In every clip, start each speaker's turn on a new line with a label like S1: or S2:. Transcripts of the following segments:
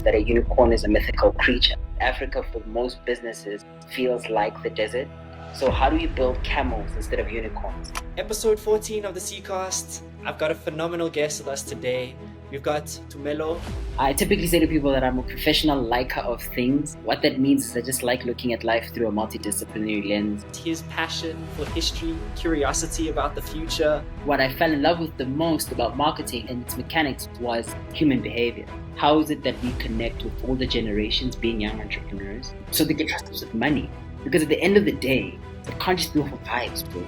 S1: that a unicorn is a mythical creature. Africa, for most businesses, feels like the desert. So how do you build camels instead of unicorns?
S2: Episode 14 of the C.Cast. I've got a phenomenal guest with us today. We've got Tumelo.
S1: I typically say to people that I'm a professional liker of things. What that means is I just like looking at life through a multidisciplinary lens.
S2: His passion for history, curiosity about the future.
S1: What I fell in love with the most about marketing and its mechanics was human behavior. How is it that we connect with all the generations being young entrepreneurs so they can trust us with money? Because at the end of the day, it can't just be off of vibes, bro.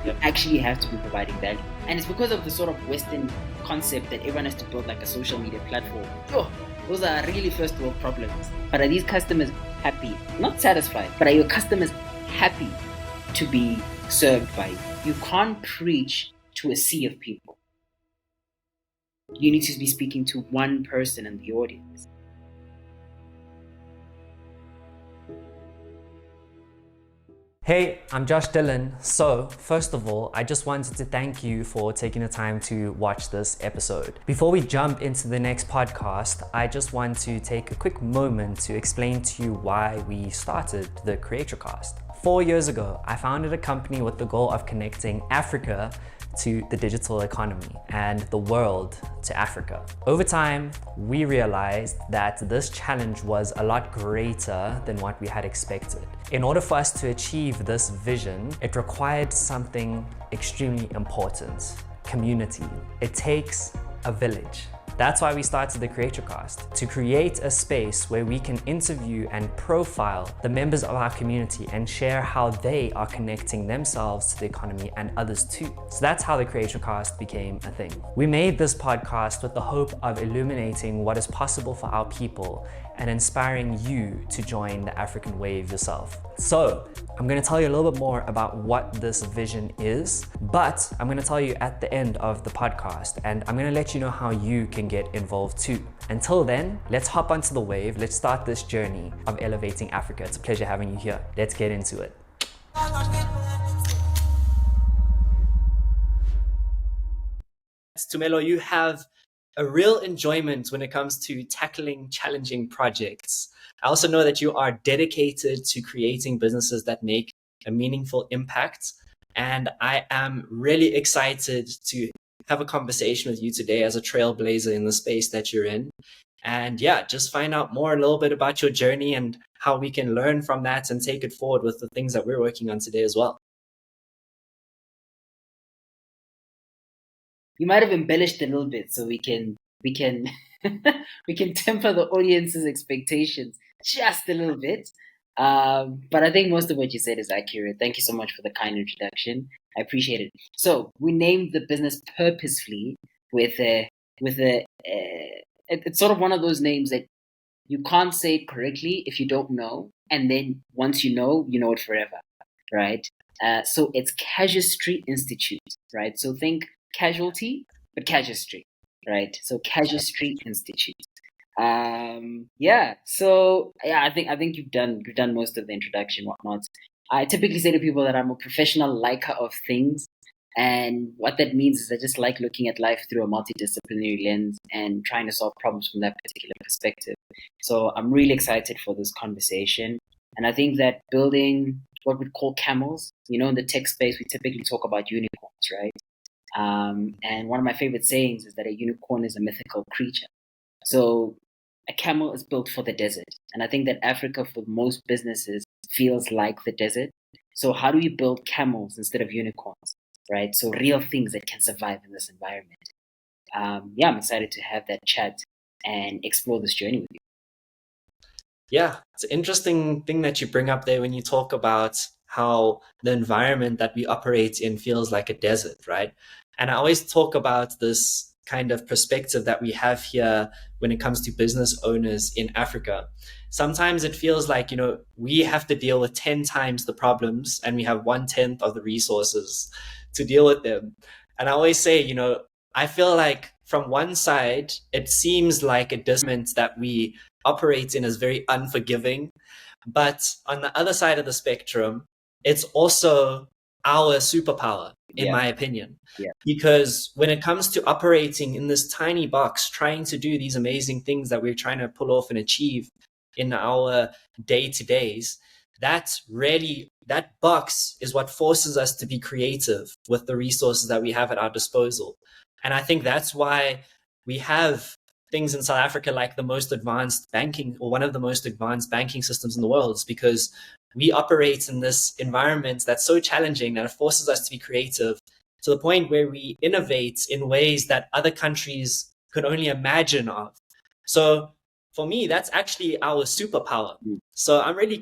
S1: You actually have to be providing value. And it's because of the sort of Western concept that everyone has to build like a social media platform. Oh, those are really first world problems. But are these customers happy? Not satisfied, but are your customers happy to be served by you? You can't preach to a sea of people. You need to be speaking to one person in the audience.
S3: Hey, I'm Josh Dillon. So, first of all, I just wanted to thank you for taking the time to watch this episode. Before we jump into the next podcast, I just want to take a quick moment to explain to you why we started the CreatorCast. 4 years ago, I founded a company with the goal of connecting Africa to the digital economy and the world to Africa. Over time, we realized that this challenge was a lot greater than what we had expected. In order for us to achieve this vision, it required something extremely important: community. It takes a village. That's why we started the CreatorCast, to create a space where we can interview and profile the members of our community and share how they are connecting themselves to the economy and others too. So that's how the CreatorCast became a thing. We made this podcast with the hope of illuminating what is possible for our people and inspiring you to join the African wave yourself. So I'm going to tell you a little bit more about what this vision is, but I'm going to tell you at the end of the podcast, and I'm going to let you know how you can get involved too. Until then, let's hop onto the wave. Let's start this journey of elevating Africa. It's a pleasure having you here. Let's get into it.
S2: Tumelo, you have a real enjoyment when it comes to tackling challenging projects. I also know that you are dedicated to creating businesses that make a meaningful impact. And I am really excited to have a conversation with you today as a trailblazer in the space that you're in. And yeah, just find out more a little bit about your journey and how we can learn from that and take it forward with the things that we're working on today as well.
S1: You might have embellished a little bit so we can we can temper the audience's expectations just a little bit. But I think most of what you said is accurate. Thank you so much for the kind introduction. I appreciate it. So we named the business purposefully it's sort of one of those names that you can't say it correctly if you don't know, and then once you know it forever, right? So it's Casuistry Institute, right? So think casualty, but casuistry, right? So Casuistry Institute. I think you've done most of the introduction, whatnot. I typically say to people that I'm a professional liker of things, and what that means is I just like looking at life through a multidisciplinary lens and trying to solve problems from that particular perspective. So I'm really excited for this conversation, and I think that building what we'd call camels, in the tech space, we typically talk about unicorns, right? And one of my favorite sayings is that a unicorn is a mythical creature. So a camel is built for the desert. And I think that Africa, for most businesses, feels like the desert. So how do we build camels instead of unicorns, right? So real things that can survive in this environment. I'm excited to have that chat and explore this journey with you.
S2: Yeah, it's an interesting thing that you bring up there when you talk about how the environment that we operate in feels like a desert, right? And I always talk about this kind of perspective that we have here when it comes to business owners in Africa. Sometimes it feels like, we have to deal with 10 times the problems and we have 1/10 of the resources to deal with them. And I always say, I feel like from one side, it seems like a disment that we operate in is very unforgiving. But on the other side of the spectrum, it's also our superpower, in my opinion.
S1: Yeah.
S2: Because when it comes to operating in this tiny box, trying to do these amazing things that we're trying to pull off and achieve in our day-to-days, that box is what forces us to be creative with the resources that we have at our disposal. And I think that's why we have things in South Africa like the most advanced banking, or one of the most advanced banking systems in the world, is because we operate in this environment that's so challenging that it forces us to be creative to the point where we innovate in ways that other countries could only imagine of. So for me, that's actually our superpower. So I'm really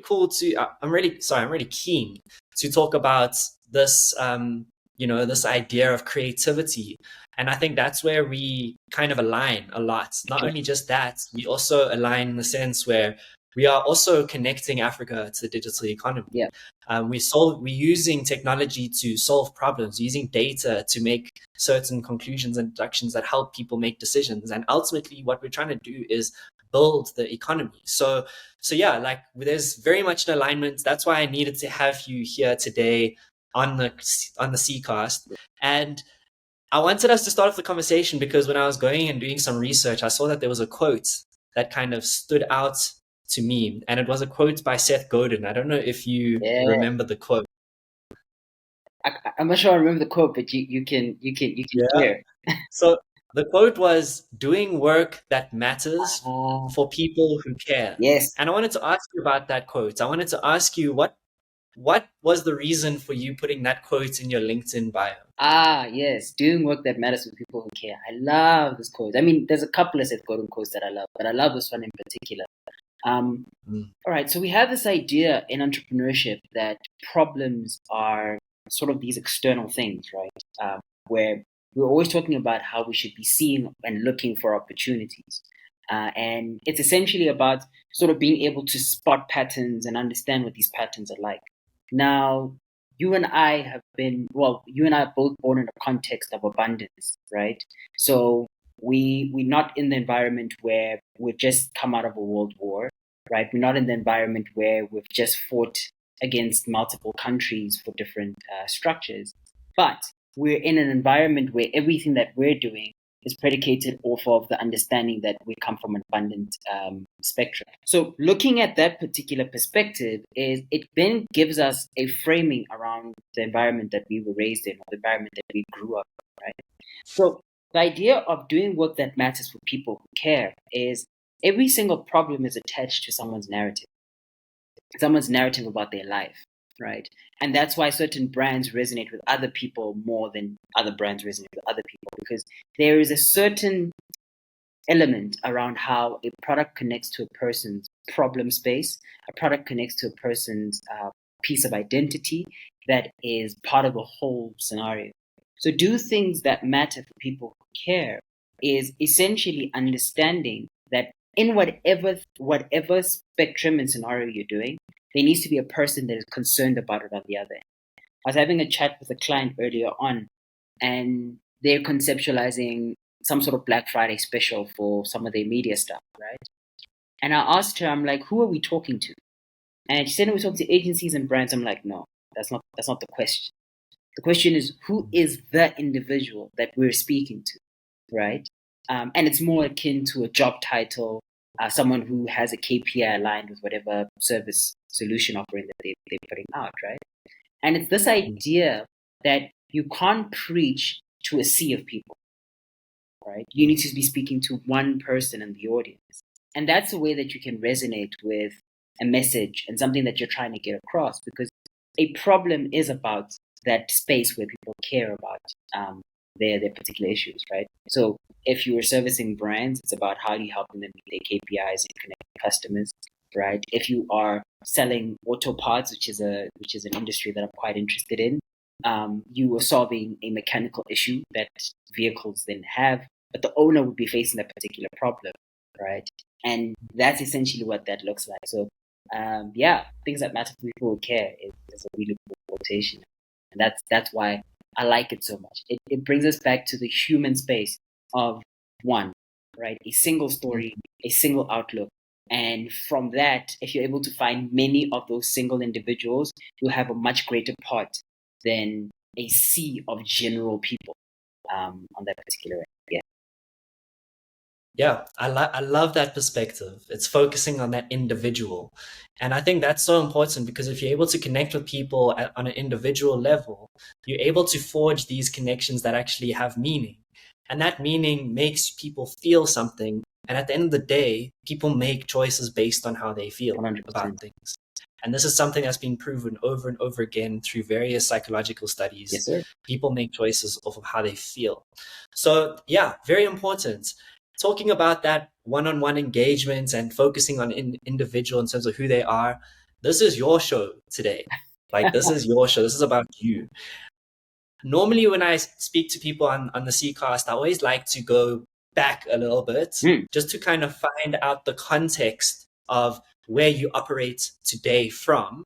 S2: keen to talk about this, this idea of creativity. And I think that's where we kind of align a lot. Not only just that, we also align in the sense where we are also connecting Africa to the digital economy.
S1: Yeah.
S2: We're using technology to solve problems, using data to make certain conclusions and deductions that help people make decisions. And ultimately, what we're trying to do is build the economy. So yeah, like there's very much an alignment. That's why I needed to have you here today on the C.Cast. And I wanted us to start off the conversation because when I was going and doing some research, I saw that there was a quote that kind of stood out to me, and it was a quote by Seth Godin. I don't know if you remember the quote.
S1: I'm not sure I remember the quote, but you can share.
S2: So the quote was, "Doing work that matters for people who care."
S1: Yes.
S2: And I wanted to ask you about that quote. I wanted to ask you what was the reason for you putting that quote in your LinkedIn bio?
S1: Yes. Doing work that matters for people who care. I love this quote. I mean, there's a couple of Seth Godin quotes that I love, but I love this one in particular. All right. So we have this idea in entrepreneurship that problems are sort of these external things, right? Where we're always talking about how we should be seeing and looking for opportunities. And it's essentially about sort of being able to spot patterns and understand what these patterns are like. Now, you and I are both born in a context of abundance, right? So we're not in the environment where we've just come out of a world war, right? We're not in the environment where we've just fought against multiple countries for different structures, but we're in an environment where everything that we're doing is predicated off of the understanding that we come from an abundant spectrum. So looking at that particular perspective, it then gives us a framing around the environment that we were raised in, or the environment that we grew up in, right? So the idea of doing work that matters for people who care is every single problem is attached to someone's narrative about their life, right? And that's why certain brands resonate with other people more than other brands resonate with other people, because there is a certain element around how a product connects to a person's problem space, a product connects to a person's piece of identity that is part of a whole scenario. So do things that matter for people who care is essentially understanding that in whatever spectrum and scenario you're doing, there needs to be a person that is concerned about it on the other end. I was having a chat with a client earlier on, and they're conceptualizing some sort of Black Friday special for some of their media stuff, right? And I asked her, I'm like, who are we talking to? And she said we're talking to agencies and brands. I'm like, no, that's not the question. The question is, who is the individual that we're speaking to, right? And it's more akin to a job title, someone who has a KPI aligned with whatever service solution offering that they're putting out, right? And it's this idea that you can't preach to a sea of people, right? You need to be speaking to one person in the audience. And that's the way that you can resonate with a message and something that you're trying to get across, because a problem is about that space where people care about their particular issues, right? So if you are servicing brands, it's about how do you help them meet their KPIs and connect with customers, right? If you are selling auto parts, which is an industry that I'm quite interested in, you are solving a mechanical issue that vehicles then have, but the owner would be facing that particular problem, right? And that's essentially what that looks like. So things that matter for people who care is a really cool quotation. And that's why I like it so much. It brings us back to the human space of one, right? A single story, a single outlook. And from that, if you're able to find many of those single individuals, you'll have a much greater part than a sea of general people on that particular end. Yeah.
S2: Yeah, I love that perspective. It's focusing on that individual. And I think that's so important because if you're able to connect with people on an individual level, you're able to forge these connections that actually have meaning. And that meaning makes people feel something. And at the end of the day, people make choices based on how they feel
S1: 100%.
S2: about things. And this is something that's been proven over and over again through various psychological studies.
S1: Yes, sir.
S2: People make choices off of how they feel. So yeah, very important. Talking about that one-on-one engagement and focusing on individual in terms of who they are, this is your show today. Like, this is your show. This is about you. Normally, when I speak to people on the C.Cast, I always like to go back a little bit just to kind of find out the context of where you operate today from.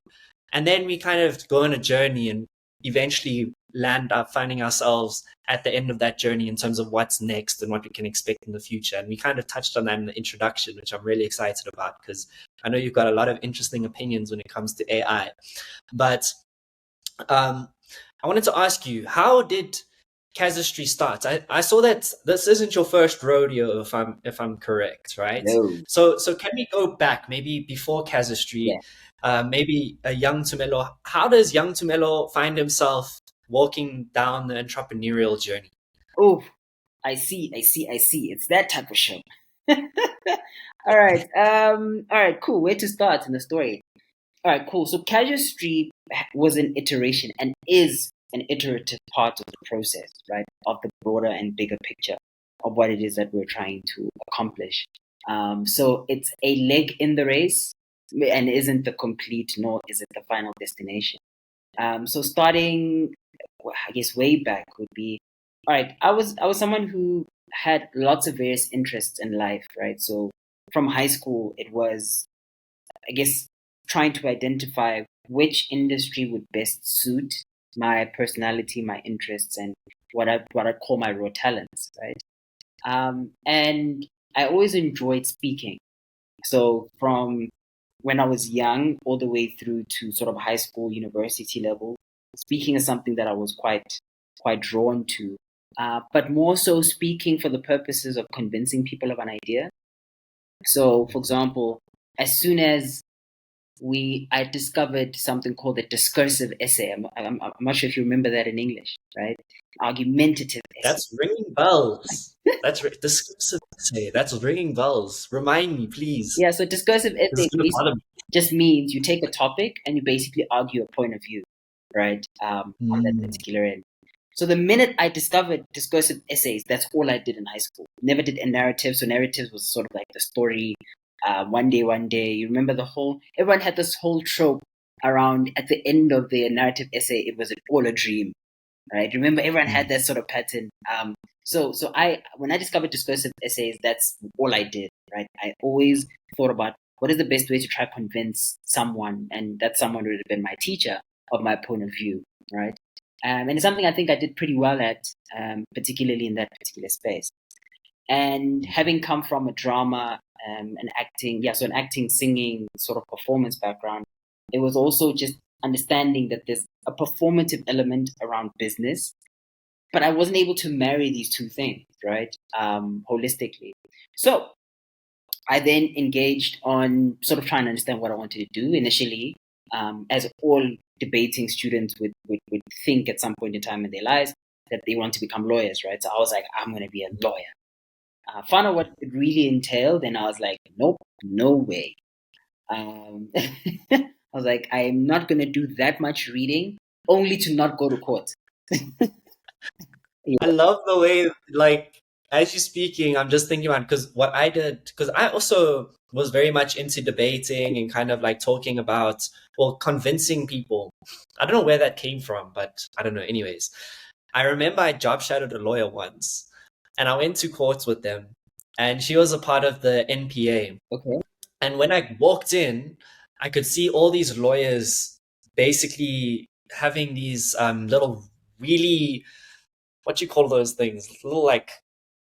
S2: And then we kind of go on a journey and eventually land up finding ourselves at the end of that journey in terms of what's next and what we can expect in the future. And we kind of touched on that in the introduction, which I'm really excited about because I know you've got a lot of interesting opinions when it comes to AI. But I wanted to ask you, how did Casuistry start? I saw that this isn't your first rodeo, if I'm correct, right?
S1: No.
S2: So can we go back maybe before Casuistry?
S1: Yeah.
S2: Maybe a young Tumelo. How does young Tumelo find himself walking down the entrepreneurial journey?
S1: Oh, I see. It's that type of show. All right, cool. Where to start in the story? All right, cool. So Casuistry was an iteration and is an iterative part of the process, right? Of the broader and bigger picture of what it is that we're trying to accomplish. So it's a leg in the race and isn't the complete, nor is it the final destination. So starting, I guess, way back would be, all right, I was someone who had lots of various interests in life, right? So from high school, it was, I guess, trying to identify which industry would best suit my personality, my interests, and what I call my raw talents, right? And I always enjoyed speaking. So from when I was young, all the way through to sort of high school, university level, speaking is something that I was quite drawn to. But more so speaking for the purposes of convincing people of an idea. So, for example, as soon as I discovered something called a discursive essay. I'm not sure if you remember that in English, right? Argumentative essay.
S2: That's ringing bells. Discursive essay. That's ringing bells. Remind me, please.
S1: Yeah, so discursive essay just means you take a topic and you basically argue a point of view, right? On that particular end. So the minute I discovered discursive essays, that's all I did in high school. Never did a narrative. So narratives was sort of like the story. One day. You remember everyone had this whole trope around at the end of the narrative essay, it was all a dream, right? Remember, everyone had that sort of pattern. So when I discovered discursive essays, that's all I did, right? I always thought about what is the best way to try to convince someone, and that someone would have been my teacher, of my point of view, right? And it's something I think I did pretty well at, particularly in that particular space. And having come from a drama and an acting, singing sort of performance background, it was also just understanding that there's a performative element around business, but I wasn't able to marry these two things, right? Holistically. So I then engaged on sort of trying to understand what I wanted to do initially, as all debating students would think at some point in time in their lives that they want to become lawyers, right? So I was like, I'm going to be a lawyer. Found out what it really entailed, and I was like, nope, no way. I was like, I'm not going to do that much reading only to not go to court.
S2: I love the way, like, as you're speaking, I'm just thinking about, because what I did, because I also was very much into debating and kind of like talking about, well, convincing people. I don't know where that came from, but I don't know. Anyways, I remember I job shadowed a lawyer once. And I went to court with them, and she was a part of the NPA.
S1: Okay.
S2: And when I walked in, I could see all these lawyers basically having these little really, what you call those things? Little like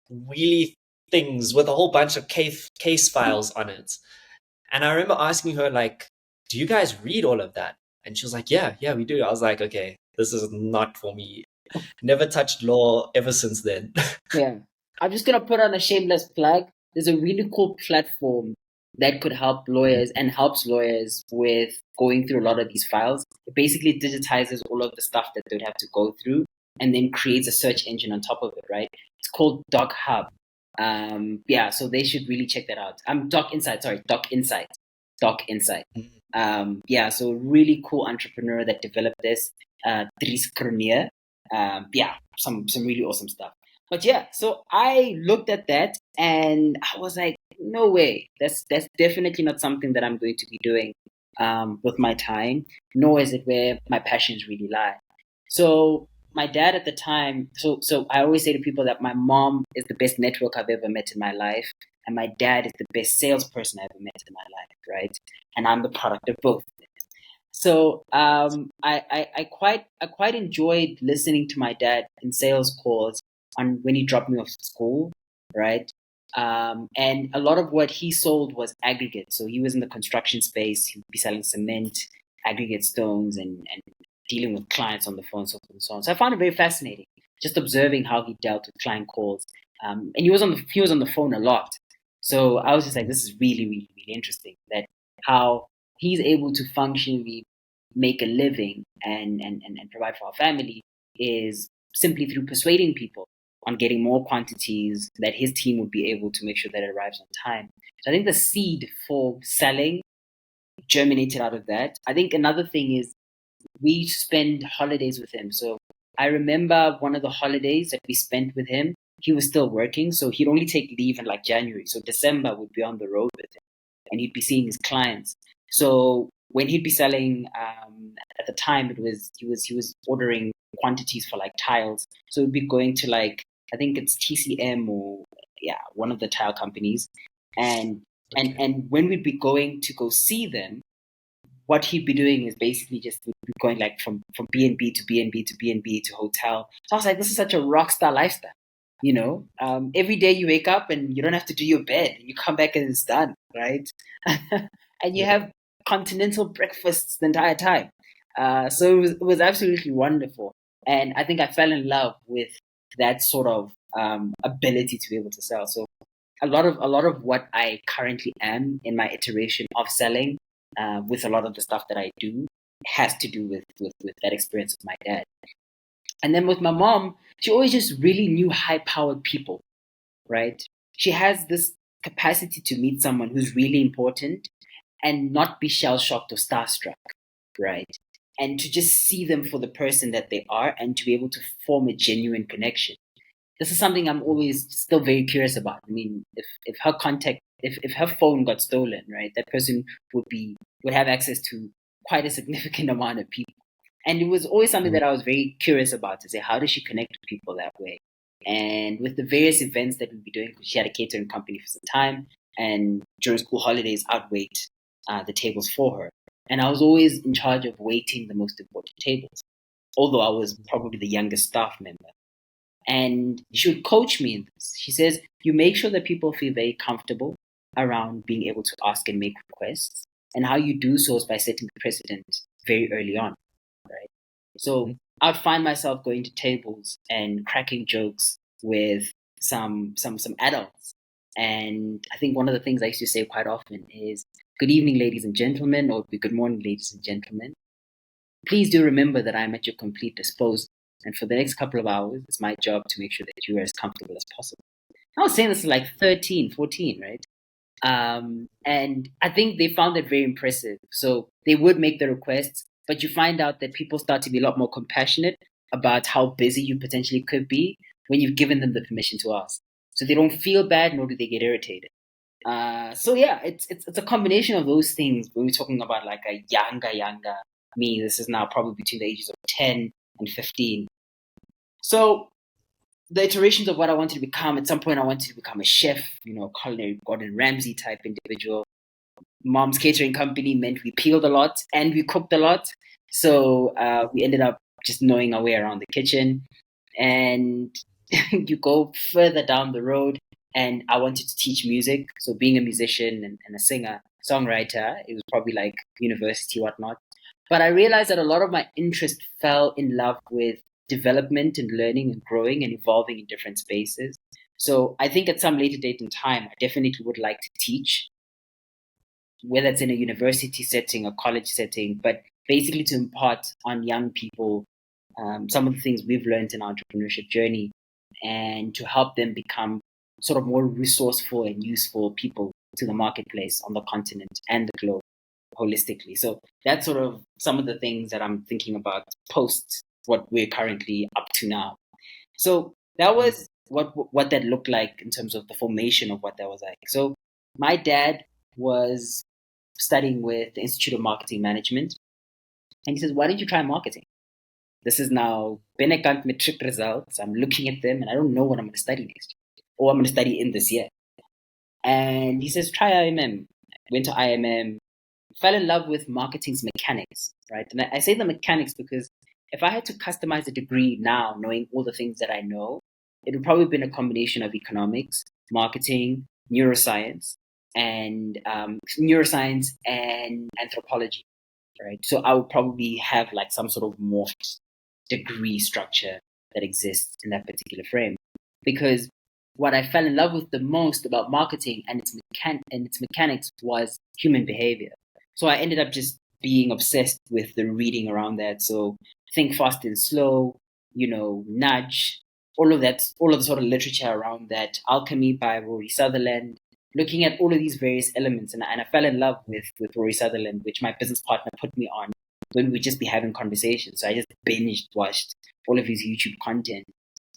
S2: wheelie things with a whole bunch of case files on it. And I remember asking her, like, do you guys read all of that? And she was like, yeah, we do. I was like, okay, this is not for me. Never touched law ever since then.
S1: Yeah. I'm just going to put on a shameless plug. There's a really cool platform that could help lawyers and helps lawyers with going through a lot of these files. It basically digitizes all of the stuff that they'd have to go through and then creates a search engine on top of it, right? It's called Doc Hub. Yeah, so they should really check that out. Doc Insight. Doc Insight. Yeah, so really cool entrepreneur that developed this, Dries Kroneer. Yeah, some really awesome stuff. But yeah, so I looked at that and I was like, no way. That's definitely not something that I'm going to be doing with my time, nor is it where my passions really lie. So my dad at the time, so I always say to people that my mom is the best network I've ever met in my life, and my dad is the best salesperson I've ever met in my life, right? And I'm the product of both. So I quite enjoyed listening to my dad in sales calls on when he dropped me off to school, right? And a lot of what he sold was aggregate. So he was in the construction space. He would be selling cement, aggregate stones, and dealing with clients on the phone, so forth and so on. So I found it very fascinating, just observing how he dealt with client calls. And he was on the phone a lot. So I was just like, this is really, really, really interesting. That how he's able to functionally make a living and provide for our family is simply through persuading people on getting more quantities that his team would be able to make sure that it arrives on time. So I think the seed for selling germinated out of that. I think another thing is we spend holidays with him. So I remember one of the holidays that we spent with him, he was still working. So he'd only take leave in like January. So December would be on the road with him and he'd be seeing his clients. So when he'd be selling, at the time he was ordering quantities for like tiles. So he'd be going to like, I think it's TCM or one of the tile companies. And when we'd be going to go see them, what he'd be doing is basically just going like from B&B to B&B to B&B to hotel. So I was like, this is such a rock star lifestyle. You know, every day you wake up and you don't have to do your bed. You come back and it's done, right? And you have continental breakfasts the entire time. So it was absolutely wonderful. And I think I fell in love with that sort of ability to be able to sell. So a lot of what I currently am in my iteration of selling, with a lot of the stuff that I do, has to do with that experience with my dad. And then with my mom, she always just really knew high-powered people, right? She has this capacity to meet someone who's really important and not be shell-shocked or starstruck, right? And to just see them for the person that they are and to be able to form a genuine connection. This is something I'm always still very curious about. I mean, if her phone got stolen, right, that person would have access to quite a significant amount of people. And it was always something that I was very curious about, to say, how does she connect with people that way? And with the various events that we'd be doing, because she had a catering company for some time, and during school holidays, I'd wait the tables for her. And I was always in charge of waiting the most important tables, although I was probably the youngest staff member. And she would coach me in this. She says, you make sure that people feel very comfortable around being able to ask and make requests. And how you do so is by setting the precedent very early on, right? So I'd find myself going to tables and cracking jokes with some adults. And I think one of the things I used to say quite often is, good evening, ladies and gentlemen, or good morning, ladies and gentlemen. Please do remember that I'm at your complete disposal. And for the next couple of hours, it's my job to make sure that you are as comfortable as possible. I was saying this is like 13, 14, right? And I think they found it very impressive. So they would make the requests, but you find out that people start to be a lot more compassionate about how busy you potentially could be when you've given them the permission to ask. So they don't feel bad, nor do they get irritated. So yeah, it's a combination of those things. When we're talking about like a younger me, this is now probably between the ages of 10 and 15. So the iterations of what I wanted to become, at some point I wanted to become a chef, culinary Gordon Ramsay type individual. Mom's catering company meant we peeled a lot and we cooked a lot. So we ended up just knowing our way around the kitchen. And you go further down the road, and I wanted to teach music. So being a musician and a singer, songwriter, it was probably like university, whatnot. But I realized that a lot of my interest fell in love with development and learning and growing and evolving in different spaces. So I think at some later date in time, I definitely would like to teach, whether it's in a university setting, a college setting, but basically to impart on young people some of the things we've learned in our entrepreneurship journey and to help them become sort of more resourceful and useful people to the marketplace on the continent and the globe holistically. So that's sort of some of the things that I'm thinking about post what we're currently up to now. So that was what that looked like in terms of the formation of what that was like. So my dad was studying with the Institute of Marketing Management, and he says, "Why don't you try marketing?" This is now Benekant matric results. I'm looking at them and I don't know what I'm going to study next year or I'm going to study in this year. And he says, try IMM. Went to IMM, fell in love with marketing's mechanics, right? And I say the mechanics because if I had to customize a degree now, knowing all the things that I know, it would probably have been a combination of economics, marketing, neuroscience, and anthropology, right? So I would probably have like some sort of morphed degree structure that exists in that particular frame. Because what I fell in love with the most about marketing and its mechanics was human behavior. So I ended up just being obsessed with the reading around that. So Think Fast and Slow, Nudge, all of the sort of literature around that, Alchemy by Rory Sutherland, looking at all of these various elements. And I fell in love with Rory Sutherland, which my business partner put me on when we'd just be having conversations. So I just binged watched all of his YouTube content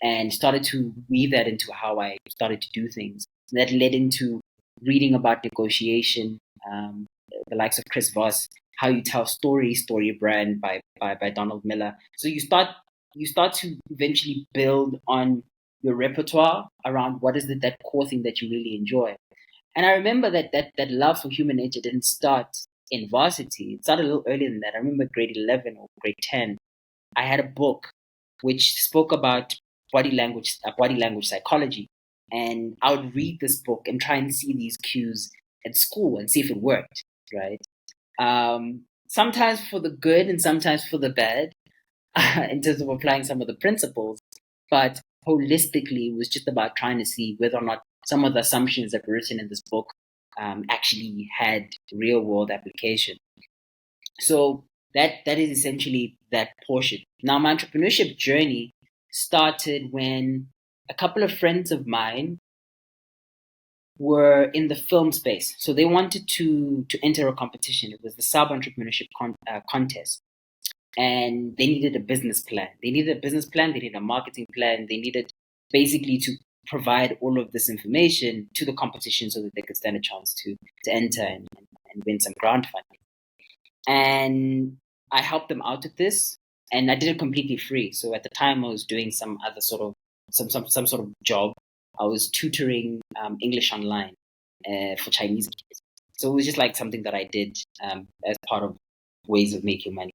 S1: and started to weave that into how I started to do things. And that led into reading about negotiation, the likes of Chris Voss, How You Tell Story Brand by Donald Miller. So you start to eventually build on your repertoire around what is that core thing that you really enjoy. And I remember that love for human nature didn't start in varsity. It started a little earlier than that. I remember grade 11 or grade 10. I had a book which spoke about body language psychology. And I would read this book and try and see these cues at school and see if it worked, right? Sometimes for the good and sometimes for the bad in terms of applying some of the principles. But holistically, it was just about trying to see whether or not some of the assumptions that were written in this book actually had real world application. So that is essentially that portion. Now, my entrepreneurship journey started when a couple of friends of mine were in the film space. So they wanted to enter a competition. It was the Sub Entrepreneurship Contest. And they needed a business plan. They needed a marketing plan. They needed basically to provide all of this information to the competition so that they could stand a chance to enter and win some grant funding. And I helped them out with this, and I did it completely free. So at the time, I was doing some other sort of some sort of job. I was tutoring English online for Chinese kids. So it was just like something that I did as part of ways of making money.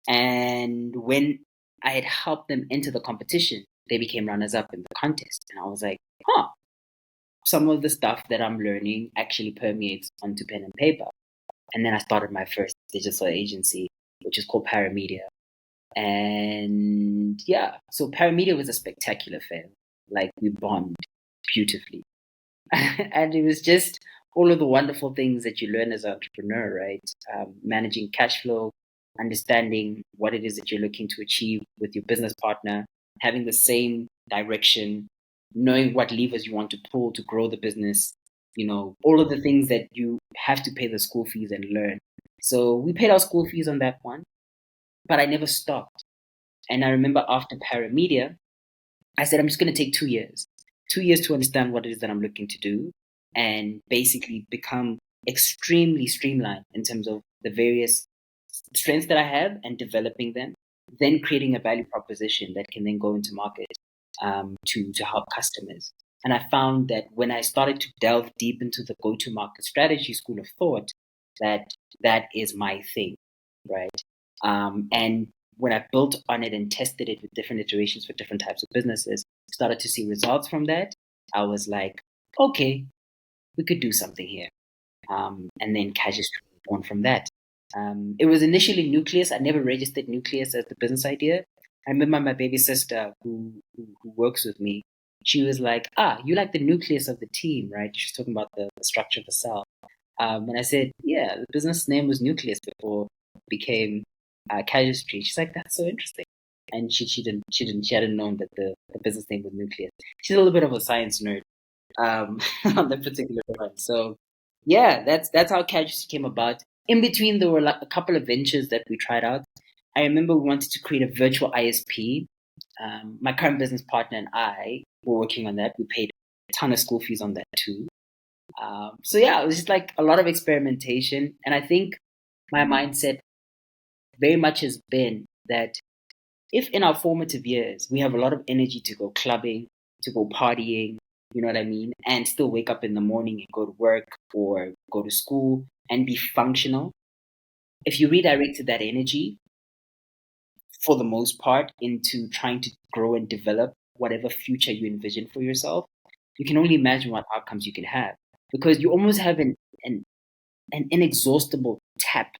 S1: And when I had helped them enter the competition, they became runners-up in the contest. And I was like, some of the stuff that I'm learning actually permeates onto pen and paper. And then I started my first digital agency, which is called Paramedia. And yeah, so Paramedia was a spectacular fail. Like, we bombed beautifully. And it was just all of the wonderful things that you learn as an entrepreneur, right? Managing cash flow, understanding what it is that you're looking to achieve with your business partner, having the same direction, knowing what levers you want to pull to grow the business, all of the things that you have to pay the school fees and learn. So we paid our school fees on that one, but I never stopped. And I remember after Paramedia, I said, I'm just going to take 2 years. 2 years to understand what it is that I'm looking to do and basically become extremely streamlined in terms of the various strengths that I have and developing them, then creating a value proposition that can then go into market to help customers. And I found that when I started to delve deep into the go-to-market strategy school of thought, that is my thing, right? And when I built on it and tested it with different iterations for different types of businesses, started to see results from that, I was like, okay, we could do something here. And then Cash is born from that. It was initially Nucleus. I never registered Nucleus as the business idea. I remember my baby sister who works with me. She was like, you like the nucleus of the team, right? She's talking about the structure of the cell. And I said, yeah, the business name was Nucleus before it became Casuistry. She's like, that's so interesting. And she hadn't known that the business name was Nucleus. She's a little bit of a science nerd on that particular one. So yeah, that's how Casuistry came about. In between, there were like a couple of ventures that we tried out. I remember we wanted to create a virtual ISP. My current business partner and I were working on that. We paid a ton of school fees on that too. So yeah, it was just like a lot of experimentation. And I think my mindset very much has been that if in our formative years we have a lot of energy to go clubbing, to go partying, you know what I mean, and still wake up in the morning and go to work or go to school and be functional, if you redirected that energy for the most part into trying to grow and develop whatever future you envision for yourself, you can only imagine what outcomes you can have, because you almost have an inexhaustible tap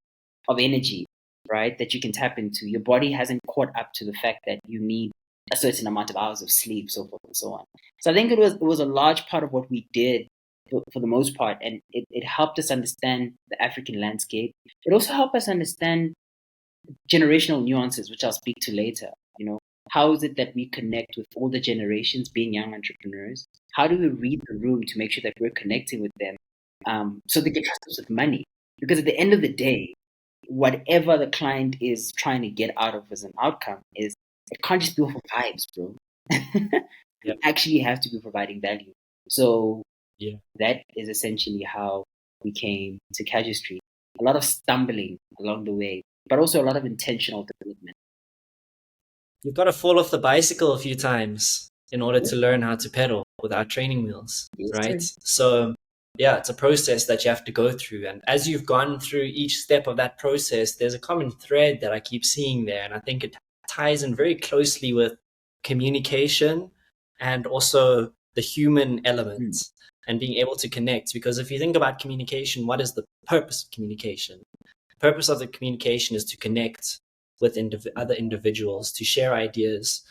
S1: of energy, right, that you can tap into. Your body hasn't caught up to the fact that you need a certain amount of hours of sleep, so forth and so on. So I think it was a large part of what we did for the most part, and it helped us understand the African landscape. It also helped us understand generational nuances, which I'll speak to later. You know, how is it that we connect with all the generations being young entrepreneurs? How do we read the room to make sure that we're connecting with them so they can trust us with money? Because at the end of the day, whatever the client is trying to get out of as an outcome is, it can't just be off of vibes, bro. You actually have to be providing value. So that is essentially how we came to Casuistry. A lot of stumbling along the way, but also a lot of intentional development.
S2: You've got to fall off the bicycle a few times in order to learn how to pedal without training wheels, right? So yeah, it's a process that you have to go through. And as you've gone through each step of that process, there's a common thread that I keep seeing there. And I think it ties in very closely with communication and also the human element and being able to connect. Because if you think about communication, what is the purpose of communication? The purpose of the communication is to connect with other individuals, to share ideas,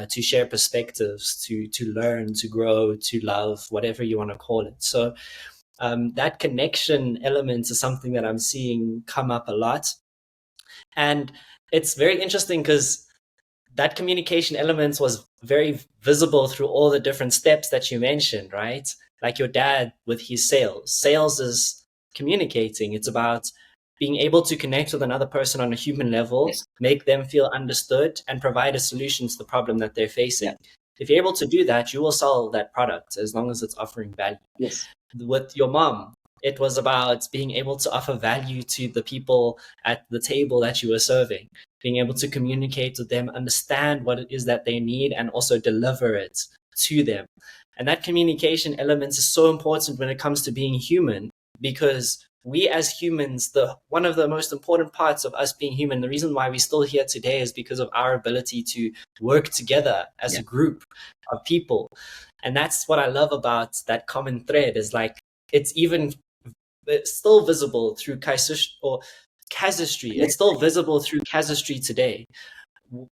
S2: to share perspectives, to learn, to grow, to love, whatever you want to call it. So that connection element is something that I'm seeing come up a lot. And it's very interesting because that communication element was very visible through all the different steps that you mentioned, right? Like your dad with his sales. Sales is communicating. It's about being able to connect with another person on a human level, make them feel understood, and provide a solution to the problem that they're facing. If you're able to do that, you will sell that product as long as it's offering value. With your mom, it was about being able to offer value to the people at the table that you were serving, being able to communicate with them, understand what it is that they need, and also deliver it to them. And that communication element is so important when it comes to being human, because we as humans, one of the most important parts of us being human, the reason why we're still here today is because of our ability to work together as a group of people. And that's what I love about that common thread, is like it's still visible through Casuistry. It's still visible through Casuistry today.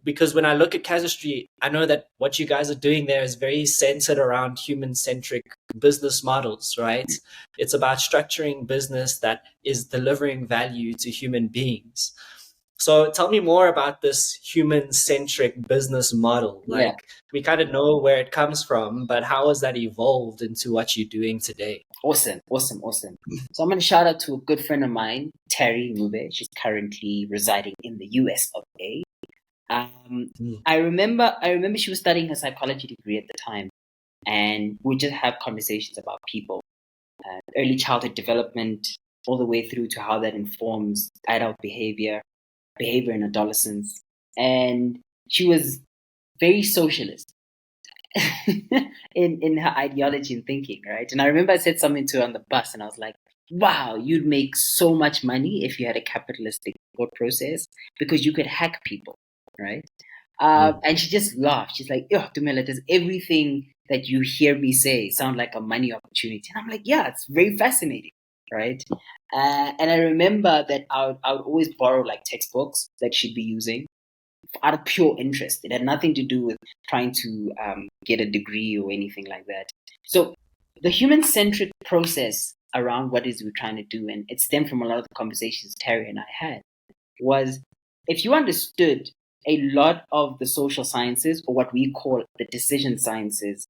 S2: Because when I look at Casuistry, I know that what you guys are doing there is very centered around human-centric business models, right? It's about structuring business that is delivering value to human beings. So tell me more about this human-centric business model. Like we kind of know where it comes from, but how has that evolved into what you're doing today?
S1: Awesome. So I'm going to shout out to a good friend of mine, Terry Mube. She's currently residing in the US of A. I remember she was studying her psychology degree at the time, and we just have conversations about people, early childhood development, all the way through to how that informs adult behavior in adolescence. And she was very socialist in her ideology and thinking, right? And I remember I said something to her on the bus, and I was like, wow, you'd make so much money if you had a capitalistic thought process, because you could hack people, right? And she just laughed. She's like, "Oh, Tumelo, does everything that you hear me say sound like a money opportunity?" And I'm like, "Yeah, it's very fascinating." right? And I remember that I would always borrow like textbooks that she'd be using out of pure interest. It had nothing to do with trying to get a degree or anything like that. So the human-centric process around what is we're trying to do, and it stemmed from a lot of the conversations Terry and I had, was if you understood a lot of the social sciences, or what we call the decision sciences,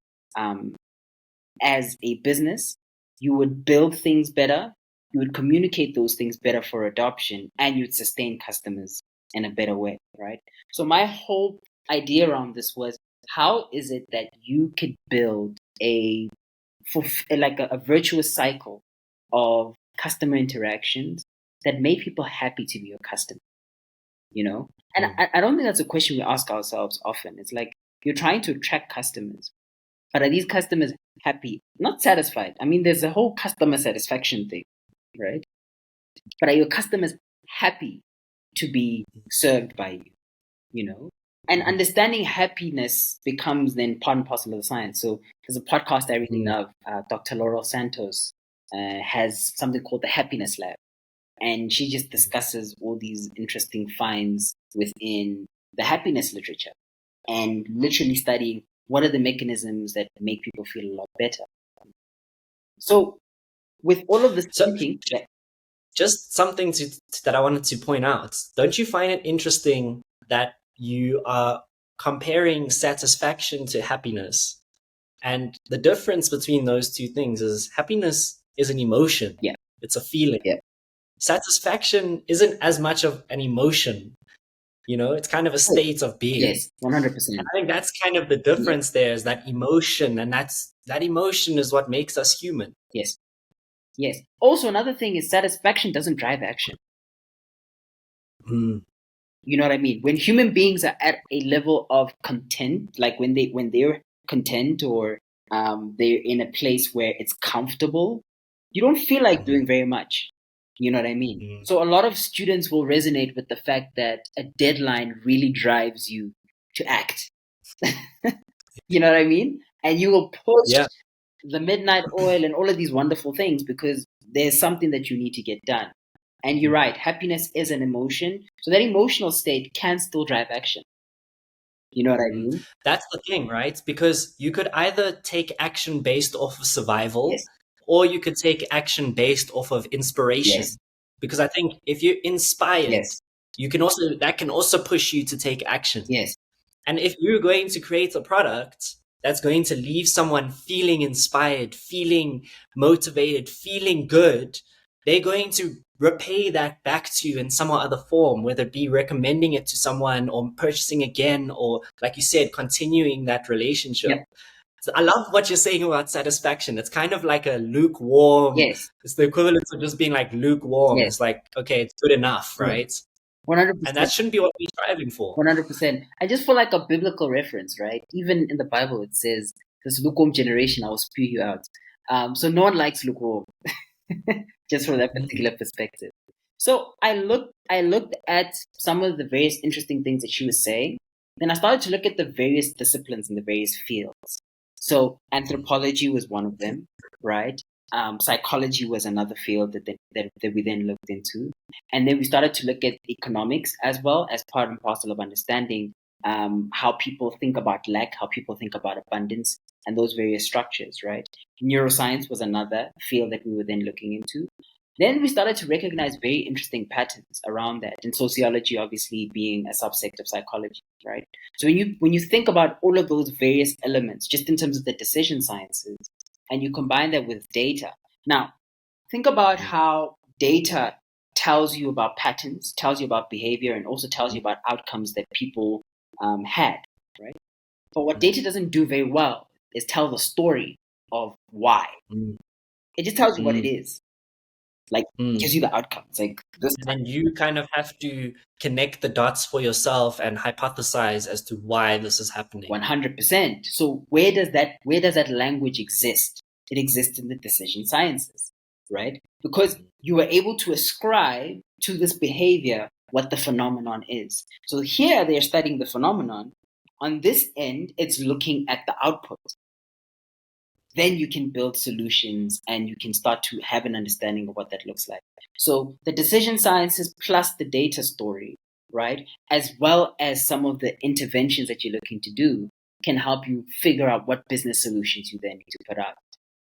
S1: as a business, you would build things better, you would communicate those things better for adoption, and you'd sustain customers in a better way, right? So my whole idea around this was, how is it that you could build like a virtuous cycle of customer interactions that make people happy to be your customer, you know? And I don't think that's a question we ask ourselves often. It's like, you're trying to attract customers, but are these customers happy? Not satisfied. I mean, there's a whole customer satisfaction thing, right? But are your customers happy to be served by you, you know? And understanding happiness becomes then part and parcel of the science. So there's a podcast I really love. Dr. Laurel Santos has something called the Happiness Lab. And she just discusses all these interesting finds within the happiness literature and literally studying what are the mechanisms that make people feel a lot better. So with all of this thinking...
S2: Just something that I wanted to point out. Don't you find it interesting that you are comparing satisfaction to happiness? And the difference between those two things is happiness is an emotion.
S1: Yeah.
S2: It's a feeling.
S1: Yeah.
S2: Satisfaction isn't as much of an emotion. You know, it's kind of a state of being.
S1: Yes, 100%.
S2: And I think that's kind of the difference there, is that emotion, and that emotion is what makes us human.
S1: Yes. Yes. Also, another thing is satisfaction doesn't drive action. You know what I mean? When human beings are at a level of content, like when they're content, or they're in a place where it's comfortable, you don't feel like doing very much. You know what I mean? So a lot of students will resonate with the fact that a deadline really drives you to act. You know what I mean? And you will push the midnight oil and all of these wonderful things because there's something that you need to get done. And you're right, happiness is an emotion. So that emotional state can still drive action. You know what I mean?
S2: That's the thing, right? Because you could either take action based off of survival, or you could take action based off of inspiration.
S1: Yes.
S2: Because I think if you're inspired, that can also push you to take action.
S1: Yes.
S2: And if you're going to create a product that's going to leave someone feeling inspired, feeling motivated, feeling good, they're going to repay that back to you in some other form, whether it be recommending it to someone or purchasing again, or like you said, continuing that relationship.
S1: Yep.
S2: So I love what you're saying about satisfaction. It's kind of like a lukewarm.
S1: Yes.
S2: It's the equivalent of just being like lukewarm.
S1: Yes.
S2: It's like, okay, it's good enough, right?
S1: 100%.
S2: And that shouldn't be what we're striving for.
S1: 100%. I just feel like a biblical reference, right? Even in the Bible, it says, "This lukewarm generation, I will spew you out." So no one likes lukewarm, just from that particular perspective. So I looked at some of the various interesting things that she was saying. Then I started to look at the various disciplines in the various fields. So anthropology was one of them, right? Psychology was another field that we then looked into. And then we started to look at economics as well as part and parcel of understanding how people think about lack, how people think about abundance, and those various structures, right? Neuroscience was another field that we were then looking into. Then we started to recognize very interesting patterns around that, and sociology obviously being a subsect of psychology, right? So when you think about all of those various elements, just in terms of the decision sciences, and you combine that with data. Now, think about how data tells you about patterns, tells you about behavior, and also tells you about outcomes that people had, right? But what data doesn't do very well is tell the story of why. It just tells you what it is. Like, it gives you the outcomes. Like this.
S2: And then you kind of have to connect the dots for yourself and hypothesize as to why this is happening.
S1: 100%. So where does that language exist? It exists in the decision sciences, right? Because you were able to ascribe to this behavior what the phenomenon is. So here they're studying the phenomenon. On this end, it's looking at the output. then you can build solutions and you can start to have an understanding of what that looks like. So the decision sciences plus the data story, right, as well as some of the interventions that you're looking to do, can help you figure out what business solutions you then need to put out.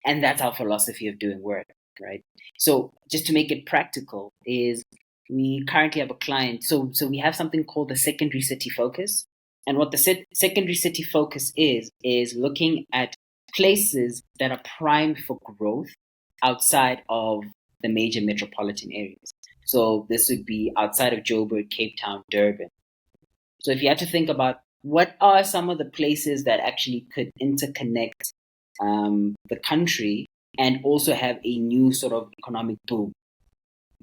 S1: And that's our philosophy of doing work, right? So just to make it practical is we currently have a client. So we have something called the secondary city focus. And what the secondary city focus is looking at places that are primed for growth outside of the major metropolitan areas. So this would be outside of Joburg, Cape Town, Durban. So if you had to think about what are some of the places that actually could interconnect the country and also have a new sort of economic boom.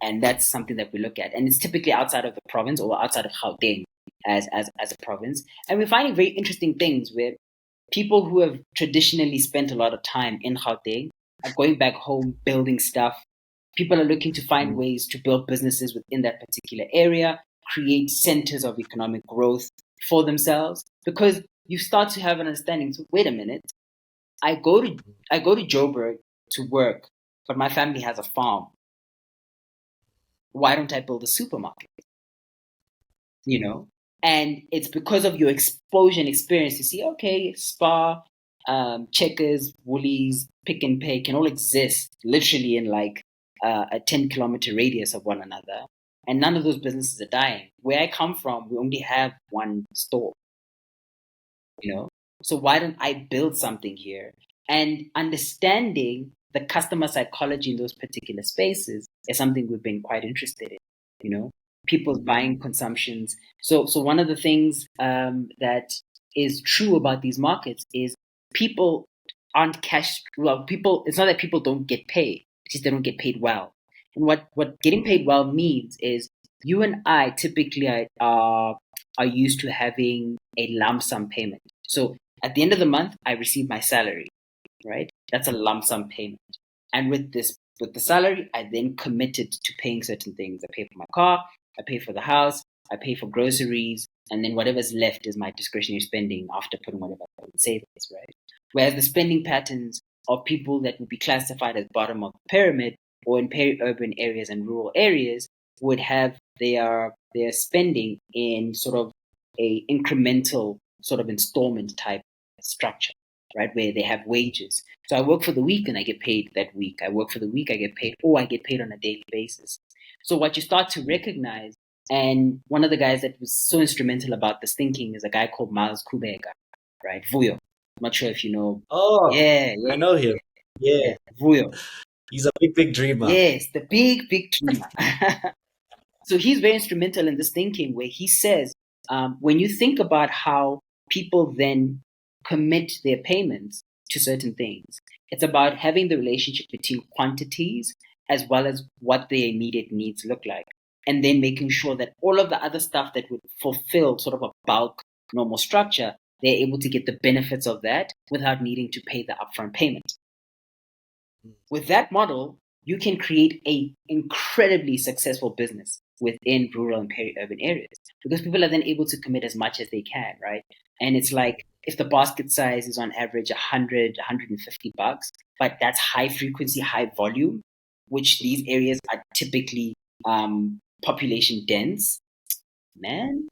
S1: And that's something that we look at. And it's typically outside of the province or outside of Gauteng as a province. And we're finding very interesting things where people who have traditionally spent a lot of time in Gauteng are going back home, building stuff. People are looking to find ways to build businesses within that particular area, create centers of economic growth for themselves, because you start to have an understanding. So wait a minute, I go to Joburg to work, but my family has a farm. Why don't I build a supermarket? You know, and it's because of your exposure and experience to see, okay, Spar, Checkers, Woolies, Pick and Pay can all exist literally in like a 10-kilometer radius of one another, and none of those businesses are dying. Where I come from, we only have one store. You know, so why don't I build something here? And understanding the customer psychology in those particular spaces is something we've been quite interested in. You know, people's buying consumptions. So one of the things that is true about these markets is people aren't cash. Well, people. It's not that people don't get paid; it's just they don't get paid well. And what getting paid well means is you and I typically are used to having a lump sum payment. So at the end of the month, I receive my salary, right? That's a lump sum payment. And with the salary, I then committed to paying certain things. I pay for my car, I pay for the house, I pay for groceries, and then whatever's left is my discretionary spending after putting whatever I put in savings, right? Whereas the spending patterns of people that would be classified as bottom of the pyramid or in peri-urban areas and rural areas would have their spending in sort of a incremental sort of installment type structure, right? Where they have wages. So I work for the week and I get paid that week. I work for the week, I get paid, or I get paid on a daily basis. So what you start to recognize, and one of the guys that was so instrumental about this thinking is a guy called Miles Kubeka, right? Vuyo. I'm not sure if you know.
S2: Oh,
S1: yeah,
S2: I know him. Yeah.
S1: Vuyo.
S2: He's a big dreamer.
S1: Yes, the big dreamer. So he's very instrumental in this thinking where he says, when you think about how people then commit their payments to certain things, it's about having the relationship between quantities as well as what their immediate needs look like. And then making sure that all of the other stuff that would fulfill sort of a bulk normal structure, they're able to get the benefits of that without needing to pay the upfront payment. With that model, you can create an incredibly successful business within rural and peri-urban areas because people are then able to commit as much as they can, right? And it's like if the basket size is on average $100, $150, but that's high frequency, high volume, which these areas are typically population dense. Man.